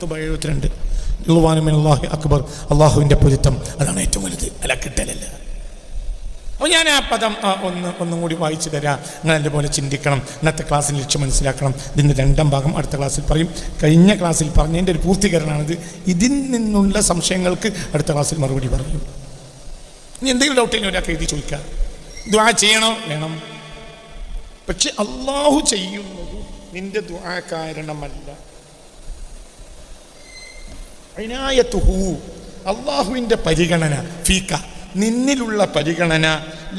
തൗബ 72. റിദ്വാനും മിനല്ലാഹി അക്ബർ. അള്ളാഹുവിൻ്റെ പൊരുത്തം അതാണ് ഏറ്റവും വലുത്, അല്ല കിട്ടലല്ല. അപ്പോൾ ഞാൻ ആ പദം ഒന്നും കൂടി വായിച്ചു തരാം. നിങ്ങൾ അതുപോലെ ചിന്തിക്കണം. ഇന്നത്തെ ക്ലാസ്സിൽ ലക്ഷ്യം മനസ്സിലാക്കണം. ഇതിൻ്റെ 2ാം ഭാഗം അടുത്ത ക്ലാസ്സിൽ പറയും. കഴിഞ്ഞ ക്ലാസ്സിൽ പറഞ്ഞതിൻ്റെ ഒരു പൂർത്തീകരണമാണിത്. ഇതിൽ നിന്നുള്ള സംശയങ്ങൾക്ക് അടുത്ത ക്ലാസ്സിൽ മറുപടി പറയും. ഇനി എന്തെങ്കിലും ഡൗട്ട് കഴിഞ്ഞാൽ ഒരാൾക്ക് എഴുതി ചോദിക്കാം. ദുആ ചെയ്യണോ? വേണം. പക്ഷെ അള്ളാഹു ചെയ്യുന്നത് നിന്റെ ദുആ കാരണമല്ല. ഇനായത്തുഹു, അള്ളാഹുവിൻ്റെ പരിഗണന, ഫീക, നിന്നിലുള്ള പരിഗണന,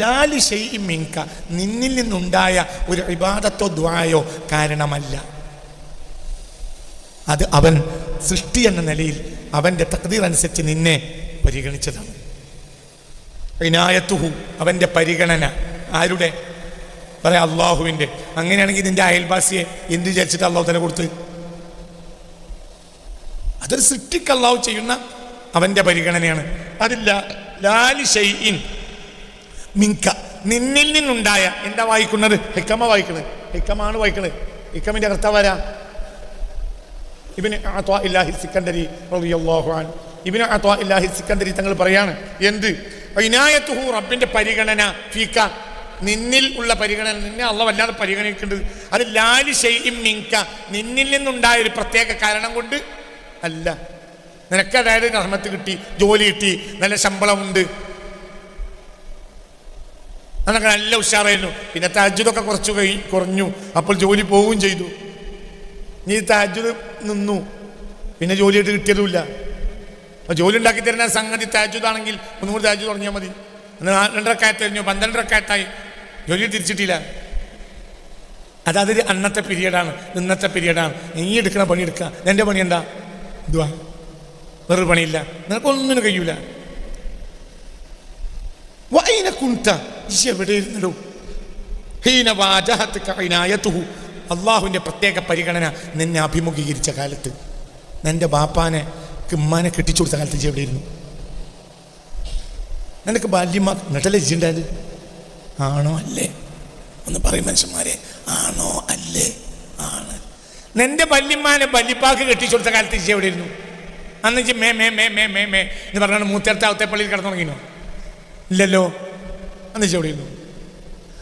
ലാലി ഷൈഇൻ മിൻക, നിന്നിൽ നിന്നുണ്ടായ ഒരു ഇബാദത്തോ ദുആയോ കാരണമല്ല. അത് അവൻ സൃഷ്ടി എന്ന നിലയിൽ അവൻ്റെ തഖ്ദീർ അനുസരിച്ച് നിന്നെ പരിഗണിച്ചതാണ്. ഇനായത്തുഹു, അവൻ്റെ പരിഗണന. ആരുടെ? പറയാം, അള്ളാഹുവിൻ്റെ. അങ്ങനെയാണെങ്കിൽ നിന്റെ അയൽവാസിയെ എന്ത് വിചാരിച്ചിട്ട് അള്ളാഹു തന്നെ കൊടുത്ത്? അതൊരു സൃഷ്ടിക്ക് അള്ളാഹു ചെയ്യുന്ന അവൻ്റെ പരിഗണനയാണ്. അതില്ല ലാലി ഷൈഇൻ മിൻക, നിന്നിൽ നിന്നുണ്ടായ. എന്താ വായിക്കുന്നത്? ഹിക്കമ വായിക്കുന്നത്. ഹിക്കമാണ് വായിക്കുന്നത്. ഹിക്കമിൻ്റെ കർത്താവാരാ? ഇബ്നു അത്വാഇല്ലാഹി സിക്കന്ദരി റളിയല്ലാഹു അൻഹു. ഇബ്നു അത്വാഇല്ലാഹി സിക്കന്ദരി തങ്ങൾ പറയാണ്, എന്ത്? ഇനായത്തുഹു, റബ്ബിൻ്റെ പരിഗണന, ഫീക, നിന്നിൽ ഉള്ള പരിഗണന. നിന്നെ അള്ളാഹു വല്ലാതെ പരിഗണിക്കേണ്ടത് അത് ലാലി ഷൈഇൻ മിൻക, നിന്നിൽ നിന്നുണ്ടായ ഒരു പ്രത്യേക കാരണം കൊണ്ട് അല്ല. നിനക്ക് അതായത് റഹ്മത്ത് കിട്ടി, ജോലി കിട്ടി, നല്ല ശമ്പളമുണ്ട്, അതൊക്കെ നല്ല ഉഷാറായിരുന്നു. പിന്നെ തഹജ്ജുദൊക്കെ കുറഞ്ഞു, അപ്പോൾ ജോലി പോവുകയും ചെയ്തു. നീ തഹജ്ജുദ് നിന്നു, പിന്നെ ജോലിയായിട്ട് കിട്ടിയതുമില്ല. അപ്പോൾ ജോലി ഉണ്ടാക്കി തരുന്ന സംഗതി തഹജ്ജുദാണെങ്കിൽ ഒന്നും കൂടി തഹജ്ജുദ് തുടങ്ങിയാൽ മതി. 2 റക്അത്ത് കഴിഞ്ഞു, 12 റക്അത്തായി, ജോലി തിരിച്ചിട്ടില്ല. അതൊരു അന്നത്തെ പീരീഡാണ്, ഇന്നത്തെ പീരീഡാണ്. നീ എടുക്കണ പണി എടുക്കുക. എൻ്റെ പണി എന്താ? ദുആ. വേറൊരു പണിയില്ല, നിനക്കൊന്നിനും കഴിയൂല. വഅൈന കുൻത, എവിടെയിരുന്നല്ലോ? ഹീന വാജഹതുക ഇനായതുഹു, അള്ളാഹുവിൻ്റെ പ്രത്യേക പരിഗണന നിന്നെ അഭിമുഖീകരിച്ച കാലത്ത്. നിന്റെ ബാപ്പാനെ ഉമ്മാനെ കെട്ടിച്ചു കൊടുത്ത കാലത്ത് എവിടെയിരുന്നു? നിനക്ക് ബാല്യമ്മ എന്നിട്ടല്ലേ ഇജ്ജുണ്ടായത്? ആണോ അല്ലേ? ഒന്ന് പറയും മനുഷ്യന്മാരെ, ആണോ അല്ലേ? ആണ്. നിന്റെ വല്യമ്മാനെ വല്യപ്പാക്ക് കെട്ടിച്ചു കൊടുത്ത കാലത്ത് ഇജ്ജ് എവിടെയിരുന്നു? അന്ന് ഇജ്ജ് may may may may may may എന്ന് പറഞ്ഞാൽ മൂത്തേർത്ത അവത്തേപ്പള്ളിയിൽ കിടന്നു തുടങ്ങിനോ? ഇല്ലല്ലോ. അന്ന് ഇജ്ജ് എവിടെയിരുന്നു?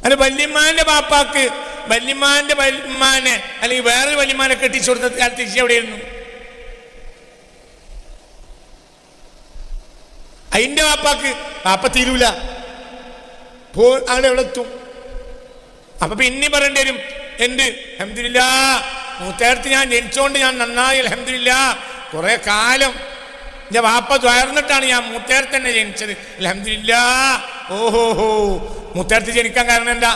അത് വല്യമ്മാന്റെ ബാപ്പാക്ക് വല്യമ്മാന്റെ വല്യമ്മാനെ അല്ലെങ്കിൽ വേറൊരു വല്യമ്മാനെ കെട്ടിച്ചു കൊടുത്ത കാലത്ത് ഇജ്ജ് എവിടെയിരുന്നു? അതിന്റെ ബാപ്പ തീരൂല, അവിടെ എവിടെ എത്തും? അപ്പൊ പിന്നെ പറയേണ്ടി വരും, എന്ത്? അൽഹംദുലില്ലാഹ്, മൂത്തേർത്ത് ഞാൻ ജനിച്ചോണ്ട് ഞാൻ നന്നായി, അൽഹംദുലില്ലാഹ്. കുറെ കാലം എൻ്റെ വാപ്പ തുയർന്നിട്ടാണ് ഞാൻ മൂത്തേർത്ത് തന്നെ ജനിച്ചത്, അൽഹംദുലില്ലാഹ്. ഓഹോഹോ, മൂത്തേർത്ത് ജനിക്കാൻ കാരണം എന്താ?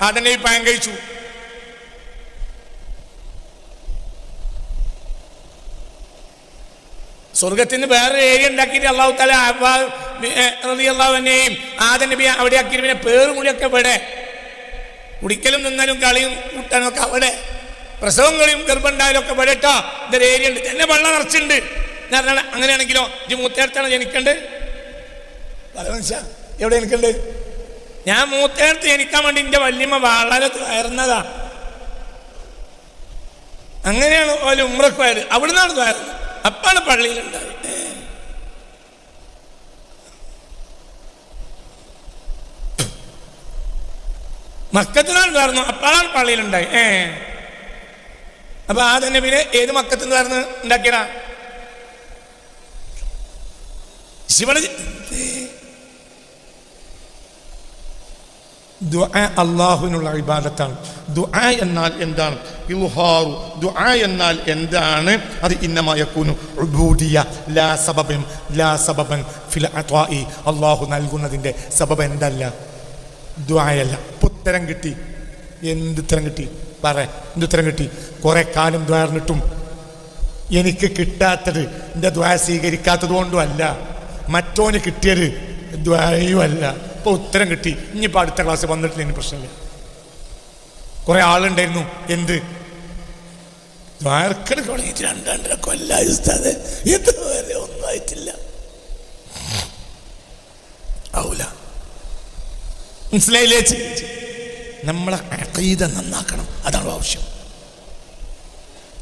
അതന്നെ ഈ പയം കഴിച്ചു. സ്വർഗത്തിൽ നിന്ന് വേറെ ഏരിയ ഉണ്ടാക്കിയിട്ട് അള്ളാഹു തആല റളിയല്ലാഹുവിനെയും ആദം നബി അവിടെ ആക്കി. പിന്നെ പേറും കൂടിയൊക്കെ ഇവിടെ, കുടിക്കലും നിന്നാലും കളിയും കൂട്ടാനും ഒക്കെ അവിടെ, പ്രസവം കളിയും ഗർഭമുണ്ടായാലും ഒക്കെ ഇവിടെ കേട്ടോ. ഇതൊരു ഏരിയ ഉണ്ട്, എന്നെ വെള്ളം നിറച്ചുണ്ട്. അങ്ങനെയാണെങ്കിലോ ഇജ്ജ് മൂത്തേർത്താണ് ജനിക്കണ്ട്? മനസ്സിലാ എവിടെ എനിക്കുണ്ട്? ഞാൻ മൂത്തേർത്ത് ജനിക്കാൻ വേണ്ടി എൻ്റെ വല്യമ്മ വളരെ തുയർന്നതാ. അങ്ങനെയാണ് ഓല് ഉംറക്ക് പോയത്, അവിടുന്നാണ് തുയർന്നത്. അപ്പാണ് പള്ളിയിലുണ്ടായത്. മക്കത്തിനാണ് തുറന്നു, അപ്പാളാണ് പള്ളിയിലുണ്ടായി. അപ്പൊ ആദം നബിനെ ഏത് മക്കത്തുനിന്ന് പറഞ്ഞ് ഉണ്ടാക്കിയടാ? ശിവന് ദുആ അല്ലാഹുവിനുള്ള ഇബാദത്താണ്. ദുആ എന്നാൽ എന്താണ്? ഇൽഹാറു. ദുആ എന്നാൽ എന്താണ്? അത് ഇന്നമാ യകൂനു ഉബൂദിയ ലാ സബബൻ ഫിൽ അത്വാഇ. അല്ലാഹു നൽകുന്നതിന്റെ സബബ് എന്തല്ല, ദുആയല്ല. ഉത്തരം കിട്ടി. എന്തുത്തരം കിട്ടി? പറ, എന്തുത്തരം കിട്ടി? കുറെ കാലം ദ്വാർന്നിട്ടും എനിക്ക് കിട്ടാത്തത് എൻ്റെ ദ്വാ സ്വീകരിക്കാത്തത് കൊണ്ടും അല്ല, മറ്റോന് കിട്ടിയത് ദ്വായും അല്ല. ഇപ്പൊ ഉത്തരം കിട്ടി. ഇനിയിപ്പോൾ അടുത്ത ക്ലാസ് വന്നിട്ടില്ല, ഇനി പ്രശ്നമില്ല. കുറെ ആളുണ്ടായിരുന്നു എന്ത് ദ്വാരക്കൽ തുടങ്ങിയിട്ട് 2-2.5 കൊല്ലായി ഉസ്താദേ, ഇതുവരെ ഒന്നായിട്ടില്ല. ആവൂല. മനസ്സിലായില്ലേ? നമ്മളെ അഖീദ നന്നാക്കണം, അതാണ് ആവശ്യം.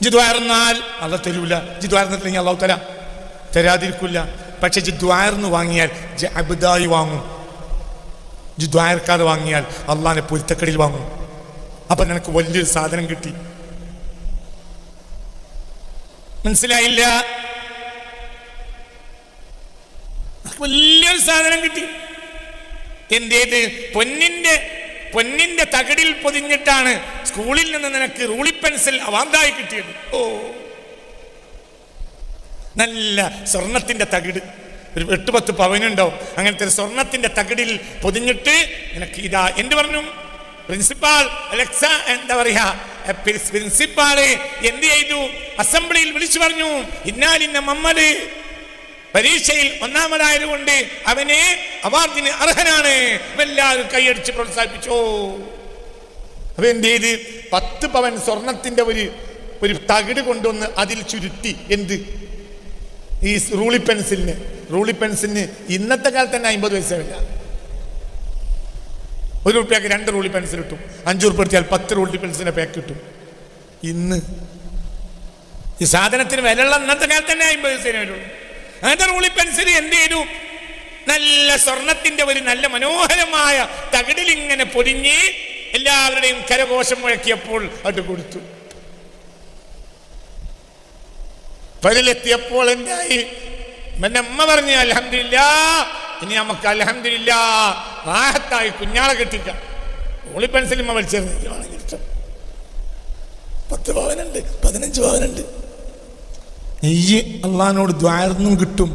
ജിദ്വാർന്നാൽ അള്ള തരൂല. ജിദ്വാർന്നിട്ടില്ലെങ്കിൽ അള്ളാഹു തരാതിരിക്കില്ല. പക്ഷെ ജിദ്വാർന്ന് വാങ്ങിയാൽ അബ്ദായി വാങ്ങും. ജിദ്വാർക്കാതെ വാങ്ങിയാൽ അള്ളാഹിനെ പൊരുത്തക്കടിയിൽ വാങ്ങും. അപ്പൊ നിനക്ക് വലിയൊരു സാധനം കിട്ടി. മനസ്സിലായില്ല? വലിയൊരു സാധനം കിട്ടി. എന്തേത്? പൊന്നിന്റെ തകിടിൽ പൊതിഞ്ഞിട്ടാണ് സ്കൂളിൽ നിന്ന് നിനക്ക് റൂളി പെൻസിൽ അവാർഡായി കിട്ടിയത്. ഓ, നല്ല സ്വർണത്തിന്റെ തകിട്, ഒരു 8-10 പവനുണ്ടാവും. അങ്ങനത്തെ ഒരു സ്വർണത്തിന്റെ തകിടിൽ പൊതിഞ്ഞിട്ട് നിനക്ക് ഇതാ. എന്ത് പറഞ്ഞു പ്രിൻസിപ്പാൾ? അലക്സ എന്താ പറയാ, പ്രിൻസിപ്പാള് എന്ത് ചെയ്തു? അസംബ്ലിയിൽ വിളിച്ചു പറഞ്ഞു, ഇന്നാലിന്ന മുഹമ്മദ് പരീക്ഷയിൽ 1ാമതായതുകൊണ്ട് അവനെ അവാർഡിന് അർഹനാണ്. എല്ലാവരും കൈയടിച്ച് പ്രോത്സാഹിപ്പിച്ചോ. അപ്പൊ എന്ത് ചെയ്ത്? 10 പവൻ സ്വർണത്തിന്റെ ഒരു തകിട് കൊണ്ടുവന്ന് അതിൽ ചുരുട്ടി. എന്ത്? ഈ റൂളി പെൻസിലിന് ഇന്നത്തെ കാലത്ത് തന്നെ 50 പൈസയില്ല. 1 രൂപയ്ക്ക് 2 റൂളി പെൻസിൽ കിട്ടും. 5 രൂപ എടുത്താൽ 10 റൂളി പെൻസിലിന്റെ പാക്ക് കിട്ടും. ഇന്ന് ഈ സാധനത്തിന് വിലയുള്ള ഇന്നത്തെ കാലത്ത് തന്നെ 50 പൈസ വരുള്ളൂ. അങ്ങനത്തെ റൂളി പെൻസിൽ എന്ത് ചെയ്തു? നല്ല സ്വർണത്തിന്റെ ഒരു നല്ല മനോഹരമായ തകിടിൽ ഇങ്ങനെ പൊതിഞ്ഞ് എല്ലാവരുടെയും കരഘോഷം മുഴക്കിയപ്പോൾ അത് കൊടുത്തു. പരിലെത്തിയപ്പോൾ എന്തായി? എന്റെ അമ്മ പറഞ്ഞു, അൽഹംദുലില്ലാ, ഇനി നമുക്ക് അൽഹംദുലില്ലാ റാഹത്തായി കുഞ്ഞാളെ കിട്ടിക്കാം. റൂളി പെൻസിൽ അമ്മ വലിച്ചെറിഞ്ഞാണെങ്കിൽ 10 പവനുണ്ട്, 15 പവനുണ്ട്. ഈ അള്ളാഹിനോട് ദ്വാരന്നും കിട്ടും,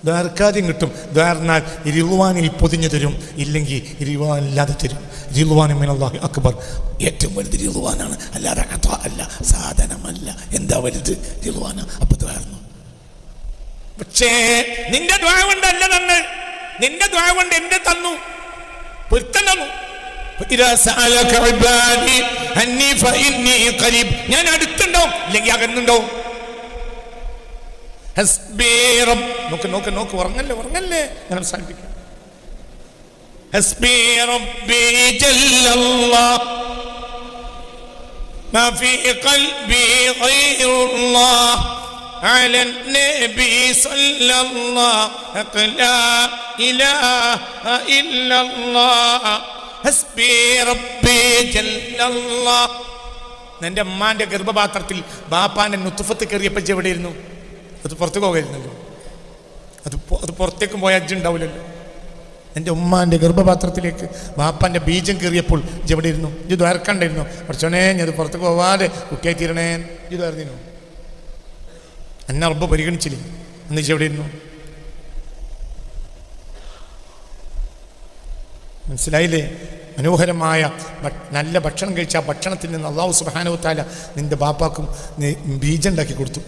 ദ്വാരക്കാദ്യം കിട്ടും. ദ്വാരന്നാൽ റിളുവാനിൽ പൊതിഞ്ഞു തരും, ഇല്ലെങ്കിൽ റിളുവാനില്ലാതെ തരും. റിളുവാനും മിനല്ലാഹി അക്ബർ. ഏറ്റവും വലുത് റിളുവാനാണ്, അല്ലാതെ അതാ അല്ല, സാധനമല്ല. എന്താ വലുത്? റിളുവാന. അപ്പൊ ദ്വാരന്നു. പക്ഷേ നിന്റെ ദ്വാ കൊണ്ട് അല്ല തന്നെ, നിന്റെ ദ്വാ കൊണ്ട് എന്റെ തന്നു, പൊരുത്തം തന്നു. ഞാൻ അടുത്തുണ്ടാവും, ഇല്ലെങ്കിൽ അകന്നുണ്ടാവും. നോക്ക് ഉറങ്ങല്ലേ ഞാൻ അവസാനിപ്പിക്കാം. ഹസ്ബി റബ്ബി ജല്ലല്ലാഹ് മാ ഫീ ഖൽബി ഗൈറുല്ലാഹ് അല നബി സല്ലല്ലാഹു ലാ ഇലാഹ ഇല്ലല്ലാഹ് ഹസ്ബി റബ്ബി ജല്ലല്ലാഹ്. എൻ്റെ അമ്മാന്റെ ഗർഭപാത്രത്തിൽ ബാപ്പാന്റെ നുത്ഫത്ത് കയറിയപ്പോൾ എവിടെയിരുന്നു? അത് പുറത്തേക്ക് പോകായിരുന്നല്ലോ. അത് പുറത്തേക്കും പോയ അജ്ജുണ്ടാവില്ലല്ലോ. എൻ്റെ ഉമ്മാൻ്റെ ഗർഭപാത്രത്തിലേക്ക് ബാപ്പാൻ്റെ ബീജം കയറിയപ്പോൾ എവിടെ ഇരുന്നു? ഇത് ദ്വാരക്കണ്ടായിരുന്നു. പഠിച്ചോണേ ഞാൻ അത് പുറത്തേക്ക് പോവാതെ കുട്ടിയായി തീരണേ. ഇത് ദ്വാരന്നു. എന്നെ റബ്ബ് പരിഗണിച്ചില്ലേ? അന്ന് എവിടെ ഇരുന്നു? മനസ്സിലായില്ലേ? മനോഹരമായ നല്ല ഭക്ഷണം കഴിച്ച ആ ഭക്ഷണത്തിൽ നിന്ന് അല്ലാഹു സുബ്ഹാനഹു വ തആല നിന്റെ ബാപ്പാക്കും ബീജം ഉണ്ടാക്കി കൊടുത്തു.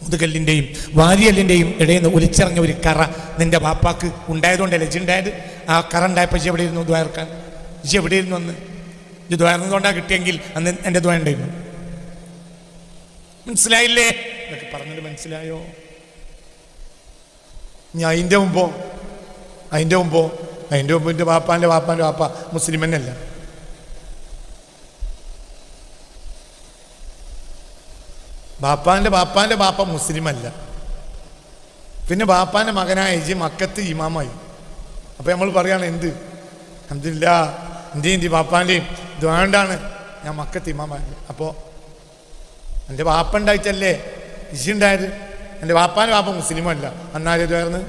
മുതുകല്ലിൻ്റെയും വാരിയല്ലിൻ്റെയും ഇടയിൽ നിന്ന് ഒലിച്ചിറങ്ങിയ ഒരു കറ നിന്റെ ബാപ്പാക്ക് ഉണ്ടായതുകൊണ്ടല്ലേ ഇജുണ്ടായത്. ആ കറ ഉണ്ടായപ്പോൾ ഇജ് എവിടെ ഇരുന്നു ദ്വാരക്കാൻ? ഇജ് എവിടെ ഇരുന്നു? അന്ന് ഇജ് ദ്വാരന്നുകൊണ്ടാണ് കിട്ടിയെങ്കിൽ അന്ന് എൻ്റെ ദ്വാര ഉണ്ടായിരുന്നു. മനസ്സിലായില്ലേ? ഇതൊക്കെ പറഞ്ഞത് മനസ്സിലായോ? ഇനി അതിൻ്റെ മുമ്പോ എൻ്റെ ബാപ്പാൻ്റെ ബാപ്പ മുസ്ലിം തന്നെയല്ല. ബാപ്പാൻ്റെ ബാപ്പ മുസ്ലിം അല്ല. പിന്നെ ബാപ്പാൻ്റെ മകനായ ഇജ് മക്കത്ത് ഇമാമായി. അപ്പം നമ്മൾ പറയുകയാണ് എന്ത്? അൽഹംദുലില്ലാ എൻ്റെയും വാപ്പാൻ്റെയും ദ്വാണ്ടാണ് ഞാൻ മക്കത്ത് ഇമാമായത്. അപ്പോൾ എൻ്റെ വാപ്പ ഉണ്ടായിട്ടല്ലേ ഇശുണ്ടായത്. എൻ്റെ വാപ്പാൻ്റെ വാപ്പ മുസ്ലിമല്ല. അന്നാരേതായിരുന്നു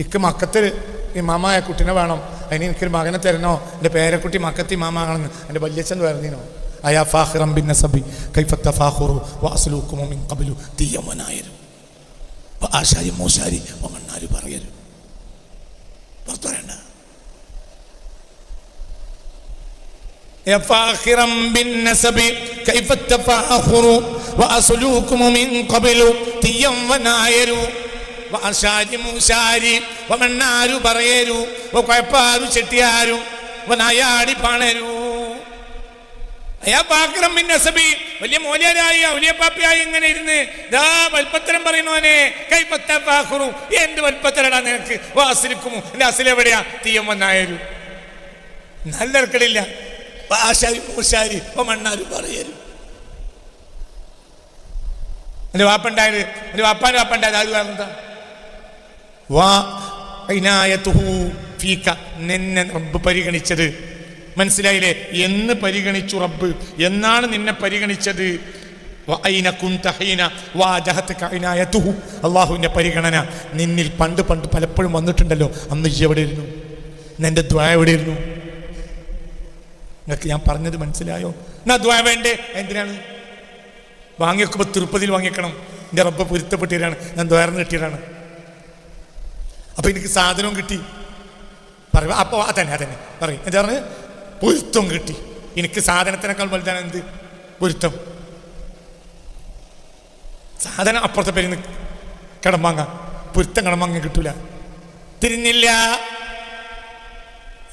ഇക്ക് മക്കത്ത് ഇമാമായ കുട്ടീനെ വേണം, അതിന് എനിക്കൊരു മകനെ തരണോ, എൻ്റെ പേരക്കുട്ടി മക്കത്ത് ഇമാമാകണമെന്ന് എൻ്റെ വല്യച്ഛൻ പറഞ്ഞോ. അയാ ഫാഖിറം ബിൻ നസബി കൈഫത്ത ഫാഖുറു വഅസ്ലൂകുമു മിൻ ഖബ്ലു തീയമനായരും ആശാരി മോശാരി മണ്ണാര് പറയരും പുറത്തു പറയണ്ട. يا فاخرا بالنسب كيف التفاخر وأسلوكم من قبل تيم وناير وأشاري موشاري ومنار برير وقيبار شتيار وناياري بانير يا فاخرا بالنسب വലിയ മോലിയാരായി വലിയ പാപ്പിയായി ഇങ്ങനെ ഇരുന്ന് ദാ വൽപ്പത്തരം പറയുന്നവനെ കൈഫത്ത ഫാഖുറു എന്ത് വൽപ്പത്തരടാ നിനക്ക് വാസിലിക്കുമോ എൻ്റെ അസിലെവിടെയാ തീയം വന്നായരു നല്ലർക്കടില്ല ആശാരി മൂശാരി മണ്ണാര് പറയരും. എൻ്റെ വാപ്പുണ്ടായത് എൻ്റെ വാപ്പാൻ്റെ വാപ്പുണ്ടായത് അത് പറഞ്ഞതാ. നിന്നെ റബ്ബ് പരിഗണിച്ചത് മനസ്സിലായില്ലേ? എന്ന് പരിഗണിച്ചു റബ്ബ്? എന്നാണ് നിന്നെ പരിഗണിച്ചത്? അള്ളാഹുവിന്റെ പരിഗണന നിന്നിൽ പണ്ട് പലപ്പോഴും വന്നിട്ടുണ്ടല്ലോ. അന്ന് എവിടെ ഇരുന്നു? നിന്റെ ദ്വാ എവിടെ ഇരുന്നു? നിങ്ങൾക്ക് ഞാൻ പറഞ്ഞത് മനസ്സിലായോ? എന്നാ ദ്വാ വേണ്ടേ? എന്തിനാണ് വാങ്ങിവെക്കുമ്പോൾ തിരുപ്പതിയിൽ വാങ്ങിക്കണം. എൻ്റെ റബ്ബ് പൊരുത്തപ്പെട്ടിട്ടാണ് ഞാൻ ദ്വാരന്ന് കിട്ടിയതാണ്. അപ്പൊ എനിക്ക് സാധനവും കിട്ടി പറയും. അപ്പൊ അതന്നെ പറയും. എന്താ പറഞ്ഞ്? പൊരുത്തം കിട്ടി. എനിക്ക് സാധനത്തിനേക്കാൾ വലുതാണ് എന്ത്? പൊരുത്തം. സാധനം അപ്പുറത്തെ പേരിന്ന് കടം വാങ്ങാം, പൊരുത്തം കടം വാങ്ങാൻ കിട്ടൂല. തിരിഞ്ഞില്ല.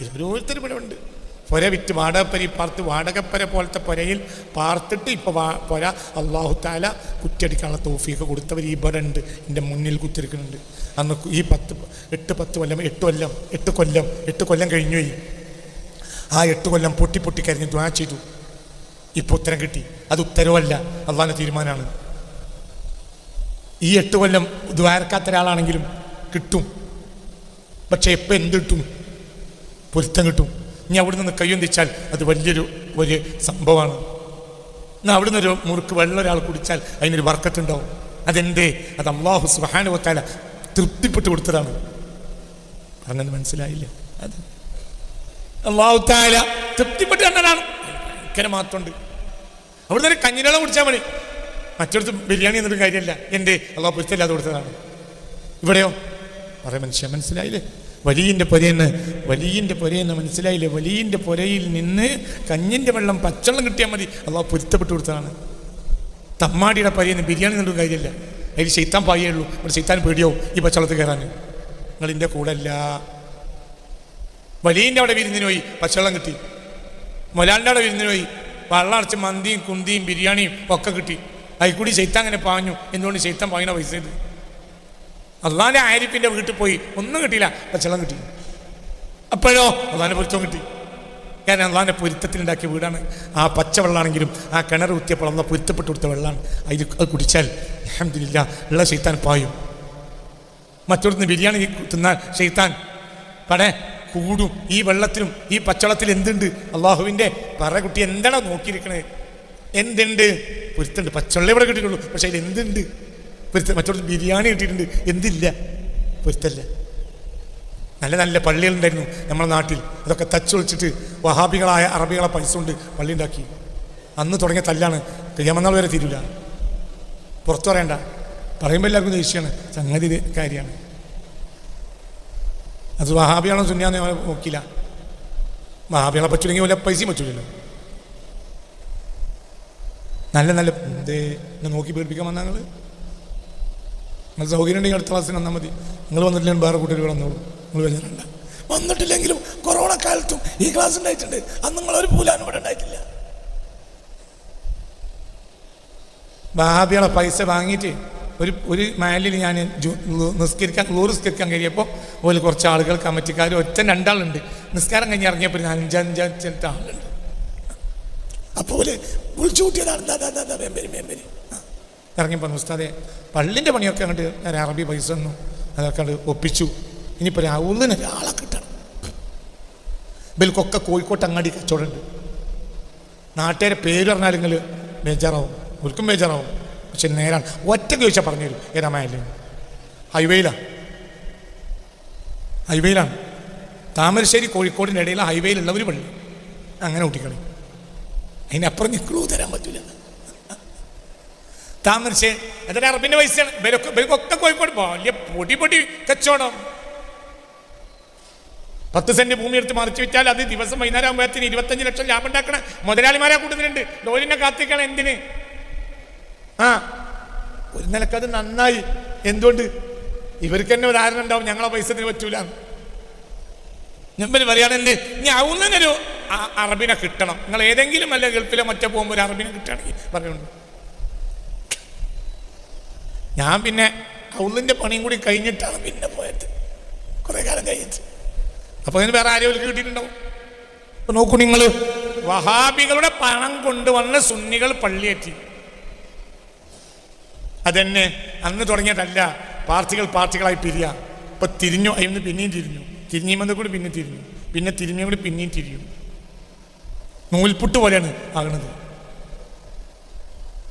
ഓരോരുത്തരും ഇവിടെ ഉണ്ട്. പുര വിറ്റ് വാടകപ്പരി പാർത്ത് വാടകപ്പര പോലത്തെ പുരയിൽ പാർത്തിട്ട് ഇപ്പോൾ പുര അള്ളാഹു താല കുറ്റിയടിക്കാനുള്ള തൗഫീഖ് കൊടുത്തവർ ഇവിടെ ഉണ്ട്, എൻ്റെ മുന്നിൽ കുത്തിരിക്കുന്നുണ്ട്. അന്ന് ഈ 8 കൊല്ലം കഴിഞ്ഞു. ആ 8 കൊല്ലം പൊട്ടി കരിഞ്ഞ് ദ്വാ ചെയ്തു. ഇപ്പോൾ ഉത്തരം കിട്ടി. അത് ഉത്തരവല്ല, അള്ളാഹിൻ്റെ തീരുമാനമാണ്. ഈ 8 കൊല്ലം ദ്വാരക്കാത്ത ഒരാളാണെങ്കിലും കിട്ടും. പക്ഷെ എപ്പോൾ എന്ത് കിട്ടും? പൊരുത്തം കിട്ടും. ഇനി അവിടെ നിന്ന് കയ്യൊന്തിച്ചാൽ അത് വലിയൊരു സംഭവമാണ്. എന്നാൽ അവിടെ നിന്നൊരു മുറുക്ക് വെള്ളം ഒരാൾ കുടിച്ചാൽ അതിനൊരു ബർക്കത്തുണ്ടാവും. അതെന്തേ? അത് അല്ലാഹു സുബ്ഹാനഹു വ തആല തൃപ്തിപ്പെട്ട് കൊടുത്തതാണ്. പറഞ്ഞത് മനസ്സിലായില്ല? അത് അല്ലാഹു തആല തൃപ്തിപ്പെട്ട് കണ്ടതാണ്. ഭയങ്കര മാത്രമുണ്ട്. അവിടെ നിന്ന് കഞ്ഞിവെള്ളം കുടിച്ചാൽ മതി. മറ്റൊരുത്ത് ബിരിയാണി എന്നൊരു കാര്യമല്ല. എൻ്റെ അല്ലാഹു പൊരുത്തല്ലാതെ കൊടുത്തതാണ്. ഇവിടെയോ പറയാൻ മനസ്സിലായില്ലേ? വലിയൻ്റെ പുരയെന്ന് മനസ്സിലായില്ലേ? വലിയൻ്റെ പുരയിൽ നിന്ന് കഞ്ഞിൻ്റെ വെള്ളം പച്ചവെള്ളം കിട്ടിയാൽ മതി. അള്ളാഹു പൊരുത്തപ്പെട്ട് കൊടുത്തതാണ്. തമ്മാടിയുടെ പുരയെന്ന് ബിരിയാണി എന്നൊരു കാര്യമല്ല. അതിൽ ശൈത്താൻ പായേ ഉള്ളൂ. ഇവിടെ ശൈത്താൻ പേടിയാവും ഈ പച്ചവെള്ളത്തിൽ കയറാൻ. നിങ്ങളിൻ്റെ കൂടെ അല്ല. വലിയൻ്റെ അവിടെ വിരുന്നിന് പോയി, പച്ചവെള്ളം കിട്ടി. മൊലാലിൻ്റെ അവിടെ വിരുന്നിന് പോയി, വെള്ളം അടച്ച് മന്തിയും കുന്തിയും ബിരിയാണിയും ഒക്കെ കിട്ടി. അതിൽ കൂടി ശൈത്താൻ അങ്ങനെ പാഞ്ഞു. എന്തുകൊണ്ട്? ശൈത്താൻ പായുന്ന പൈസ ഇത്. അള്ളാന്റെ ആരിഫിന്റെ വീട്ടിൽ പോയി ഒന്നും കിട്ടിയില്ല, പച്ചവെള്ളം കിട്ടി. അപ്പോഴോ അള്ളാന്റെ പൊരുത്തം കിട്ടി. കാരണം അള്ളാന്റെ പൊരുത്തത്തിലുണ്ടാക്കിയ വീടാണ്. ആ പച്ചവെള്ളമാണെങ്കിലും ആ കിണർ കുത്തിയപ്പോൾ അള്ളാഹ് പൊരുത്തപ്പെട്ട് കൊടുത്ത വെള്ളമാണ്. അത് കുടിച്ചാൽ അൽഹംദുലില്ലാ ഉള്ള ശൈത്താൻ പായും. മറ്റൊരുന്ന് ബിരിയാണി തിന്നാൽ ശൈത്താൻ പടേ കൂടും. ഈ വെള്ളത്തിലും ഈ പച്ചവെള്ളത്തിലും എന്തുണ്ട്? അള്ളാഹുവിൻ്റെ പറ കുട്ടി എന്താണോ നോക്കിയിരിക്കണേ? എന്തുണ്ട്? പൊരുത്തുണ്ട്. പച്ചവെള്ളം ഇവിടെ കിട്ടിയിട്ടുള്ളൂ, പക്ഷെ അതിൽ എന്തുണ്ട്? പൊരുത്ത. മറ്റൊരു ബിരിയാണി കിട്ടിയിട്ടുണ്ട്, എന്തില്ല? പൊരുത്തല്ല. നല്ല നല്ല പള്ളികളുണ്ടായിരുന്നു നമ്മുടെ നാട്ടിൽ. അതൊക്കെ തച്ചൊളിച്ചിട്ട് വഹാബികളായ അറബികളെ പൈസ കൊണ്ട് പള്ളി ഉണ്ടാക്കി. അന്ന് തുടങ്ങിയ തല്ലാണ്. ഖിയാമത്ത് വരെ തീരില്ല. പുറത്തു പറയണ്ട, പറയുമ്പോൾ എല്ലാവർക്കും ദേഷ്യമാണ്. സംഗതി കാര്യമാണ്. അത് വഹാബിയാണോ സുന്നിയാന്ന് ഞങ്ങൾ നോക്കില്ല. വഹാബികളെ പറ്റൂലെങ്കിൽ വല്ല പൈസയും പറ്റൂലല്ലോ. നല്ല നല്ല നോക്കി പേടിപ്പിക്കാൻ വന്നാൽ നിങ്ങൾ സൗകര്യം ഉണ്ടെങ്കിൽ അടുത്ത ക്ലാസ്സിന് വന്നാൽ മതി. നിങ്ങൾ വന്നിട്ടില്ലെങ്കിൽ വേറെ കുട്ടികൾ വന്നോളൂ. നിങ്ങൾ കഴിഞ്ഞിട്ടുണ്ട്. വന്നിട്ടില്ലെങ്കിലും കൊറോണ കാലത്തും ഈ ക്ലാസ് ഉണ്ടായിട്ടുണ്ട്. അന്ന് നിങ്ങളൊരു പൂലാനും ഇവിടെ ഉണ്ടായിട്ടില്ല. വഹാബികളെ പൈസ വാങ്ങിയിട്ട് ഒരു മാലിൽ ഞാൻ നിസ്കരിക്കാൻ കഴിയപ്പോൾ അതുപോലെ കുറച്ച് ആളുകൾ കമ്മിറ്റിക്കാർ ഒറ്റ 2 ആളുണ്ട്. നിസ്കാരം കഴിഞ്ഞ് ഇറങ്ങിയപ്പോൾ 5 ആളുണ്ട്. അപ്പോൾ വിളിച്ചു കൂട്ടിയതാണ്. ഇറങ്ങിയപ്പോൾ ഉസ്താദെ പള്ളിൻ്റെ പണിയൊക്കെ അങ്ങോട്ട് ഞാൻ അറബി പൈസ തന്നു, അതൊക്കെ അങ്ങോട്ട് ഒപ്പിച്ചു. ഇനിയിപ്പോൾ രാഹുലിന് ഒരാളെ കിട്ടണം. ഇവൽക്കൊക്കെ കോഴിക്കോട്ട് അങ്ങാടി കച്ചവടമുണ്ട്. നാട്ടുകാരെ പേര് പറഞ്ഞാൽ നിങ്ങൾ ബേജാറാവും, ഒരിക്കും ബേജാറാവും. പക്ഷെ നേരാണ്, ഒറ്റയ്ക്ക് ചോദിച്ചാൽ പറഞ്ഞു തരും. ഏതാമല്ലേ ഹൈവേയിലാണ് താമരശ്ശേരി കോഴിക്കോടിൻ്റെ ഇടയിൽ ഹൈവേയിലുള്ളവർ പള്ളി. അങ്ങനെ കൂട്ടിക്കളി, അതിനപ്പുറം നിൽക്കൂ തരാൻ പറ്റില്ല. താമരശ്ശേരി അതൊരു അറബിൻ്റെ പൈസയാണ്. ഇവർക്കൊക്കെ കോഴിക്കോട് വലിയ പൊടി കച്ചവടം. 10 സെന്റ് ഭൂമി എടുത്ത് മറിച്ച് വിറ്റാൽ അത് ദിവസം വൈകുന്നേരം ആകുമ്പോഴത്തിന് 25 ലക്ഷം ലാഭം ഉണ്ടാക്കണ മുതലാളിമാരെ കൂടുതലുണ്ട്. ലോറിനെ കാത്തിക്കണം എന്തിന്? ഒരു നിലക്കത് നന്നായി. എന്തുകൊണ്ട്? ഇവർക്ക് തന്നെ ഉദാഹരണം ഉണ്ടാവും, ഞങ്ങളെ പൈസത്തിന് പറ്റൂല. ഞാൻ പറയുകയാണെങ്കിൽ ഇനി ഔന്നൊരു അറബിനെ കിട്ടണം. നിങ്ങൾ ഏതെങ്കിലും അല്ല ഗൾഫിലെ മറ്റേ പോകുമ്പോൾ ഒരു അറബിനെ കിട്ടുകയാണെങ്കിൽ പറയുന്നുണ്ട്. ഞാൻ പിന്നെ ഔന്നിൻ്റെ പണിയും കൂടി കഴിഞ്ഞിട്ടാണ് പിന്നെ പോയത്, കുറേ കാലം കഴിഞ്ഞിട്ട്. അപ്പോൾ അതിന് വേറെ ആരെങ്കിലും കിട്ടിയിട്ടുണ്ടാവും. അപ്പോൾ നോക്കൂ നിങ്ങൾ, വഹാബികളുടെ പണം കൊണ്ടുവന്ന് സുന്നികൾ പള്ളിയേറ്റി. അതെന്നെ അന്ന് തുടങ്ങിയതല്ല, പാർട്ടികളായി പിരിയുക. ഇപ്പം തിരിഞ്ഞു, അതിന് പിന്നെയും തിരിഞ്ഞുമെന്ന് കൂടി പിന്നെ തിരിഞ്ഞു, പിന്നെ തിരിഞ്ഞും കൂടി പിന്നെയും തിരിയും. നൂൽപുട്ട് പോലെയാണ് ആകണത്.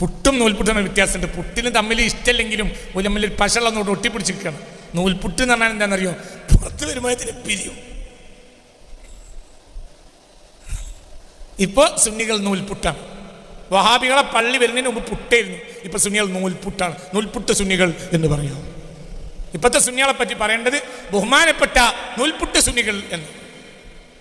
പുട്ടും നൂൽപുട്ടാണ് വ്യത്യാസമുണ്ട്. പുട്ടിന് തമ്മിൽ ഇഷ്ടമല്ലെങ്കിലും ഒരു തമ്മിൽ പശളൊന്നുകൂടെ ഒട്ടിപ്പിടിച്ചിരിക്കണം. നൂൽപുട്ട് എന്ന് പറഞ്ഞാൽ എന്താണെന്നറിയോ? പുറത്ത് വരുമ്പോഴത്തിന് പിരിയും. ഇപ്പോൾ സുന്നികൾ നൂൽപുട്ടാണ്. വഹാബികളെ പള്ളി വരുന്നതിന് മുമ്പ് പുട്ടായിരുന്നു. ഇപ്പം സുന്നികൾ നൂൽപുട്ടാണ്. നൂൽപുട്ട് സുന്നികൾ എന്ന് പറയാം. ഇപ്പോഴത്തെ സുന്നികളെ പറ്റി പറയേണ്ടത് ബഹുമാനപ്പെട്ട നൂൽപുട്ട് സുന്നികൾ എന്ന്.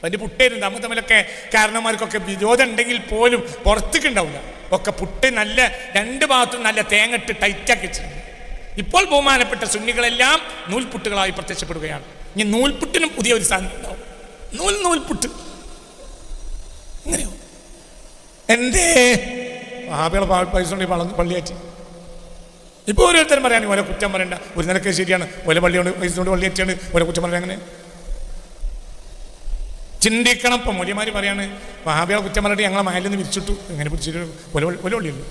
അതിൻ്റെ പുട്ടായിരുന്നു. തമ്മിലൊക്കെ കാരണന്മാർക്കൊക്കെ വിരോധം ഉണ്ടെങ്കിൽ പോലും പുറത്തേക്ക് ഉണ്ടാവില്ല. ഒക്കെ പുട്ട് നല്ല 2 ഭാഗത്തും നല്ല തേങ്ങട്ട് ടൈറ്റാക്കി വെച്ചിട്ടുണ്ട്. ഇപ്പോൾ ബഹുമാനപ്പെട്ട സുന്നികളെല്ലാം നൂൽപുട്ടുകളായി പ്രത്യക്ഷപ്പെടുകയാണ്. ഇനി നൂൽപുട്ടിനും പുതിയൊരു സാധനം ഉണ്ടാവും, നൂൽപുട്ട്. എങ്ങനെയോ എന്തേ വഹാബികളെ പൈസ കൊണ്ട് പള്ളിയാറ്റി. ഇപ്പോൾ ഓരോരുത്തരും പറയാനും ഓരോ കുറ്റം പറയണ്ട. ഒരു നിലക്ക് ശരിയാണ്, ഓരോ പള്ളിയോട് പൈസ കൊണ്ട് പള്ളിയേറ്റാണ്, ഓരോ കുറ്റം പറയാൻ. അങ്ങനെ ചിന്തിക്കണം. ഇപ്പം മൊലിമാർ പറയാണ് വഹാബികളെ കുറ്റം പറഞ്ഞിട്ട് ഞങ്ങളെ മഹലിൽ നിന്ന് വിരിച്ചിട്ടു. എങ്ങനെ പിടിച്ചിട്ട് ഒല പള്ളിയുള്ളൂ.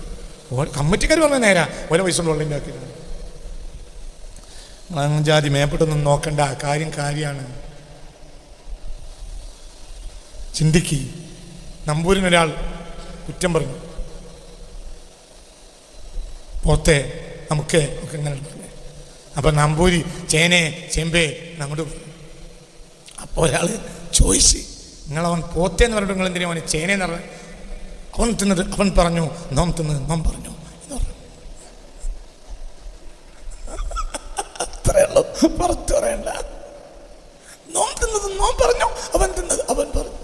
കമ്മിറ്റിക്കാർ പറഞ്ഞ നേരാ, ഓരോ പൈസ കൊണ്ട് പള്ളി ഉണ്ടാക്കിയിട്ടുണ്ട്. ജാതി മേപ്പെട്ടൊന്നും നോക്കണ്ട, കാര്യമാണ്. ചിന്തിക്ക്. നമ്പൂരിനൊരാൾ കുറ്റം പറഞ്ഞു, പോത്തെ നമുക്ക് ഒക്കെ ഇങ്ങനെ പറഞ്ഞു. അപ്പം നമ്പൂരി ചേനേ ചെമ്പേ അങ്ങോട്ട് പറഞ്ഞു. അപ്പോൾ ഒരാൾ ചോദിച്ച്, നിങ്ങളവൻ പോത്തേന്ന് പറഞ്ഞിട്ട് നിങ്ങൾ എന്തിനാ അവന് ചേനയെന്ന് പറഞ്ഞു? അവൻ തിന്നത് അവൻ പറഞ്ഞു, നോം തിന്നത് നോം പറഞ്ഞു എന്ന് പറഞ്ഞു. അത്രയുള്ളൂ, പുറത്ത് പറയണ്ട. നോം തിന്നത് നോം പറഞ്ഞു, അവൻ തിന്നത് അവൻ പറഞ്ഞു.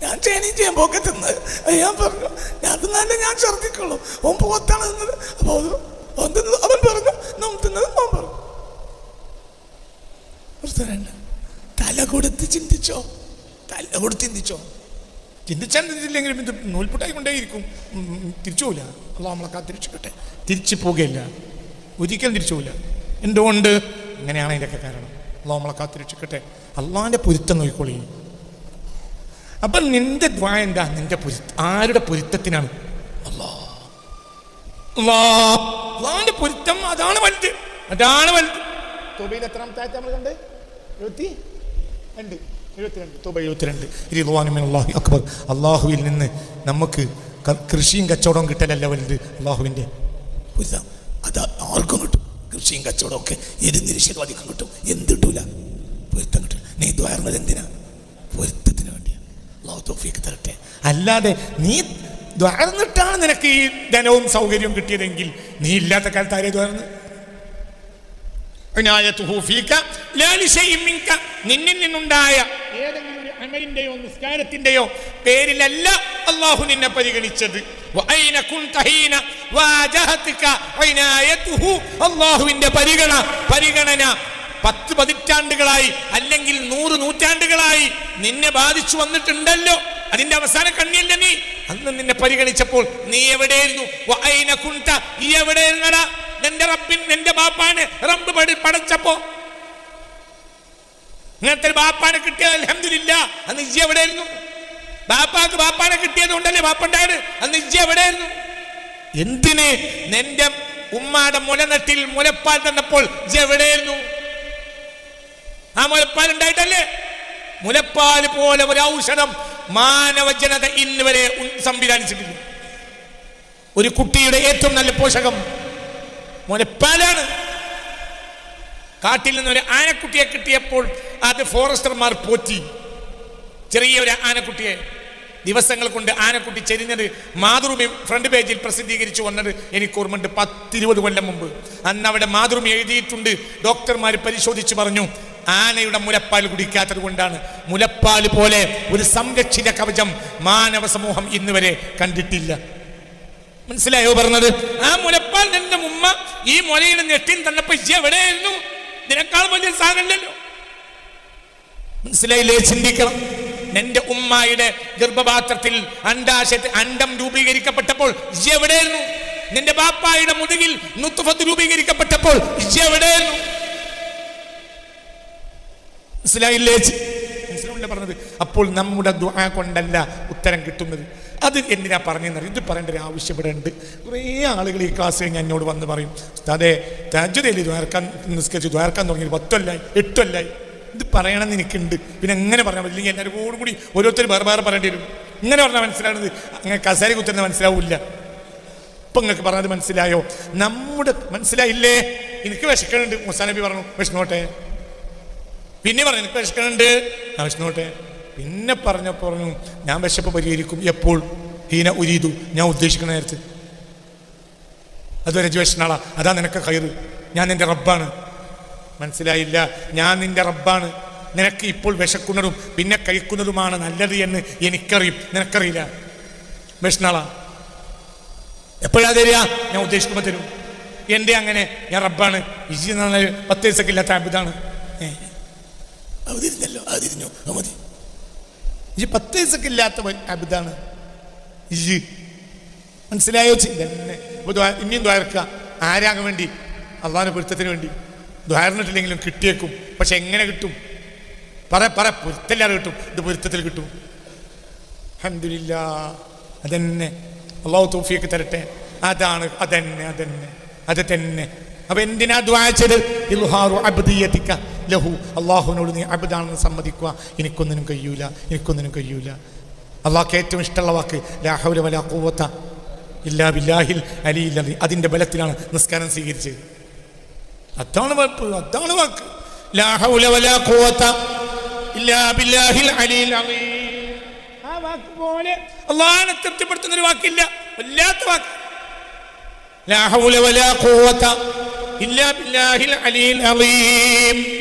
ഞാൻ ചേനയും ചേമ്പൊക്കെ തിന്നത് ഞാൻ പറഞ്ഞു. ഞാൻ തിന്നാണ്ട് ഞാൻ ഛർദ്ദിക്കുള്ളൂ. ഓൻ പോത്താണ് തിന്നത്. അപ്പോൾ അവൻ തിന്നത് അവൻ പറഞ്ഞു, നോം തിന്നത് നോം പറഞ്ഞു. തല കൊടുത്ത് ചിന്തിച്ചോ, ചിന്തിച്ചാൽ ചിന്തിച്ചില്ലെങ്കിലും ഇത് നൂൽപുട്ടായി കൊണ്ടേയിരിക്കും. തിരിച്ചു പോവില്ല. അള്ളാഹു നമ്മളെ കാത്തിരക്ഷിക്കട്ടെ. തിരിച്ചു പോകുകയില്ല, ഒരിക്കലും തിരിച്ചു പോവില്ല. എന്തുകൊണ്ട്? ഇങ്ങനെയാണ് ഇതിൻ്റെയൊക്കെ കാരണം. അള്ളാഹു നമ്മളെ കാത്തിരക്ഷിക്കട്ടെ. അള്ളാഹിൻ്റെ പൊരുത്തം നോക്കിക്കോളി. അപ്പം നിന്റെ ദ്വാ എന്താ? നിന്റെ ആരുടെ പൊരുത്തത്തിനാണ്? അള്ളാഹിന്റെ പൊരുത്തം. അതാണ് വലുത്. തൊബയിൽ എത്രാമത്തെ ആയത്ത് നമ്മൾ കണ്ട്? 72. അക്ബർ. അള്ളാഹുവിൽ നിന്ന് നമുക്ക് കൃഷിയും കച്ചവടവും കിട്ടലല്ല വലുത്, അള്ളാഹുവിൻ്റെ പൊരുത്തം. അത് ആർക്കും കിട്ടും. കൃഷിയും കച്ചവടവും ഒക്കെ ഏത് നിരീശ്വരവാദിക്കും കിട്ടും. എന്തിട്ടൂല? പൊരുത്തം കിട്ടും. നീ ദ്വാരുന്നത് എന്തിനാ? പൊരുത്തത്തിന് വേണ്ടിയാണ്. അള്ളാഹു തൗഫീഖ് തരട്ടെ. അല്ലാതെ നീ ദ്വാർന്നിട്ടാണ് നിനക്ക് ഈ ധനവും സൗകര്യവും കിട്ടിയതെങ്കിൽ നീ ഇല്ലാത്ത കാലത്ത് ആരെ ദ്വാർന്ന്? നിന്നിൽ നിന്നുണ്ടായ ഏതെങ്കിലും ഒരു അമലിന്റെയോ നിസ്കാരത്തിന്റെയോ പേരിലല്ല അള്ളാഹു നിന്നെ പരിഗണിച്ചത്. അള്ളാഹുവിന്റെ പരിഗണന 10 പതിറ്റാണ്ടുകളായി അല്ലെങ്കിൽ 100 നൂറ്റാണ്ടുകളായി നിന്നെ ബാധിച്ചു വന്നിട്ടുണ്ടല്ലോ. അതിന്റെ അവസാന കണ്ണിയല്ല നീ. അന്ന് നിന്നെ പരിഗണിച്ചപ്പോൾ നീ എവിടെയായിരുന്നു? എവിടെയിരുന്നടാ? നിന്റെ ബാപ്പാന് റബ്ബ് പടച്ചപ്പോ ഇങ്ങനത്തെ ബാപ്പാനെ കിട്ടിയത് അൽഹംദുലില്ലാ. അന്ന് ഇജ്ജ് എവിടെയായിരുന്നു? ബാപ്പാനെ കിട്ടിയത് കൊണ്ടല്ലേ ബാപ്പുണ്ടായത്. അന്ന് ഇജ്ജ് എവിടെയായിരുന്നു? എന്തിന്? നിന്റെ ഉമ്മാടെ മുലനട്ടിൽ മുലപ്പാൽ തന്നപ്പോൾ ഇജ്ജ് എവിടെയായിരുന്നു? ആ മുലപ്പാൽ ഉണ്ടായിട്ടല്ലേ? മുലപ്പാൽ പോലെ ഒരു ഔഷധം മാനവ ജനത ഇന്ന് വരെ സംവിധാനിച്ചിട്ടില്ല. ഒരു കുട്ടിയുടെ ഏറ്റവും നല്ല പോഷകം മുലപ്പാലാണ്. കാട്ടിൽ നിന്ന് ഒരു ആനക്കുട്ടിയെ കിട്ടിയപ്പോൾ അത് ഫോറസ്റ്റർമാർ പോറ്റി. ചെറിയ ഒരു ആനക്കുട്ടിയെ ദിവസങ്ങൾ കൊണ്ട് ആനക്കുട്ടി ചെരിഞ്ഞത് മാതൃഭൂമി ഫ്രണ്ട് പേജിൽ പ്രസിദ്ധീകരിച്ചു വന്നത് എനിക്ക് ഓർമ്മയുണ്ട്. 10-20 കൊല്ലം മുമ്പ്. അന്ന് അവിടെ മാതൃഭൂമി എഴുതിയിട്ടുണ്ട്, ഡോക്ടർമാർ പരിശോധിച്ച് പറഞ്ഞു ആനയുടെ മുലപ്പാൽ കുടിക്കാത്തത് കൊണ്ടാണ്. മുലപ്പാൽ പോലെ ഒരു സംരക്ഷിത കവചം മാനവ സമൂഹം ഇന്ന് വരെ കണ്ടിട്ടില്ല. മനസ്സിലായോ പറഞ്ഞത്? ആ മുലപ്പാൽ നിന്റെ ഉമ്മ ഈ മുലയുടെ നെട്ടിൻ തന്നപ്പോ എവിടെയായിരുന്നു? ഇതിനേക്കാൾ വലിയ സാധനമല്ലല്ലോ. മനസ്സിലായില്ലേ? ചിന്തിക്കണം. നിന്റെ ഉമ്മയുടെ ഗർഭപാത്രത്തിൽ അണ്ടം രൂപീകരിക്കപ്പെട്ടപ്പോൾ എവിടെയായിരുന്നു? നിന്റെ ബാപ്പായുടെ മുതുകിൽ നുത്ഫത്ത് രൂപീകരിക്കപ്പെട്ടപ്പോൾ എവിടെയായിരുന്നു? മനസ്സിലായില്ലേ? മനസ്സിലാവില്ല പറഞ്ഞത്? അപ്പോൾ നമ്മുടെ ദുആ കൊണ്ടല്ല ഉത്തരം കിട്ടുന്നത്. അത് എന്തിനാ പറഞ്ഞെന്നറിയും? ഇത് പറയേണ്ട ഒരു ആവശ്യം ഇവിടെ ഉണ്ട്. കുറേ ആളുകൾ ഈ ക്ലാസ് കഴിഞ്ഞ് എന്നോട് വന്ന് പറയും, അതെ തഹജ്ജുദിൽ ദ്വാരക്കാൻ നിസ്കരിച്ച് ദ്വാരക്കാൻ തുടങ്ങിയത് 10 കൊല്ലായി 8 കൊല്ലായി. ഇത് പറയണമെന്ന് എനിക്കുണ്ട്. പിന്നെ എങ്ങനെ പറഞ്ഞാൽ മതി? ഇല്ലെങ്കിൽ എല്ലാവരും കൂടി ഓരോരുത്തർ വേറെ വേറെ പറയേണ്ടി വരും. ഇങ്ങനെ പറഞ്ഞാൽ മനസ്സിലാവുന്നത് അങ്ങനെ കസേര കുത്തുന്നത് മനസ്സിലാവില്ല. ഇപ്പം നിങ്ങൾക്ക് പറഞ്ഞത് മനസ്സിലായോ? നമ്മുടെ മനസ്സിലായില്ലേ? എനിക്ക് വിശക്കണുണ്ട്. മുസാ നബി പറഞ്ഞു വിഷ്ണോട്ടെ. പിന്നെ പറഞ്ഞു എനിക്ക് വിശക്കണുണ്ട്, വിഷ്ണോട്ടെ. പിന്നെ പറഞ്ഞു ഞാൻ വിശപ്പ് പരിഹരിക്കും. എപ്പോൾ? ഹീന ഉരീദു, ഞാൻ ഉദ്ദേശിക്കുന്ന നേരത്ത്. അതൊരു വിഷനാളാ. അതാ നിനക്ക് ഖൈറ്. ഞാൻ നിന്റെ റബ്ബാണ്. മനസ്സിലായില്ല? ഞാൻ നിന്റെ റബ്ബാണ്. നിനക്ക് ഇപ്പോൾ വിശക്കുന്നതും പിന്നെ കഴിക്കുന്നതുമാണ് നല്ലത് എന്ന് എനിക്കറിയും, നിനക്കറിയില്ല. വിഷനാളാ. എപ്പോഴാ തരിക? ഞാൻ ഉദ്ദേശിക്കുമ്പോൾ തരും. എൻ്റെ അങ്ങനെ ഞാൻ റബ്ബാണ്. ഇജി 10 ദിവസക്കില്ലാത്ത അബുദാണ്. അവതിരിഞ്ഞല്ലോ, അതിരിഞ്ഞോ, മതി. ഇജി 10 ദിവസക്കില്ലാത്ത അബുദാണ് ഇജി. മനസ്സിലായോ? തന്നെ ഇനിയും ദ്വാരക്കുക. ആരാകാൻ വേണ്ടി? അള്ളാഹിന്റെ പൊരുത്തത്തിന് വേണ്ടി. ദ്വാരന്നിട്ടില്ലെങ്കിലും കിട്ടിയേക്കും. പക്ഷെ എങ്ങനെ കിട്ടും? പറ പൊരുത്തല്ലാതെ കിട്ടും. ഇത് പൊരുത്തത്തിൽ കിട്ടും. അൽഹംദുലില്ലാ. അതന്നെ അള്ളാഹു തൗഫീഖ് തരട്ടെ. അതാണ് അത് തന്നെ. അപ്പൊ എന്തിനാ ദുആ ചെയ്ത്? ഇൽഹാറു അബ്ദിയതിക ലഹു. അള്ളാഹുവിനോട് നീ അബ്ദാണെന്ന് സമ്മതിക്കുക. എനിക്കൊന്നിനും കഴിയൂല. അള്ളാഹ്ക്ക് ഏറ്റവും ഇഷ്ടമുള്ള വാക്ക് ലാ ഹൗല വലാ ഖുവത ഇല്ലാ ബില്ലാഹിൽ അലിയിൽ അലീം. അതിന്റെ ബലത്തിലാണ് നിസ്കാരം സ്വീകരിച്ചത്. അതാണ് വാക്ക്. ലാ ഹൗല വലാ ഖുവത ഇല്ലാ ബില്ലാഹിൽ അലിയിൽ അലീം. ആ വാക്ക് പോലെ അള്ളാഹിനെ തൃപ്തിപ്പെടുത്തുന്ന ഒരു വാക്കില്ല. വല്ലാത്ത വാക്ക്. ലാ ഹൗല വലാ ഖുവത ഇല്ലാ ബില്ലാഹിൽ അലിയിൽ അലീം.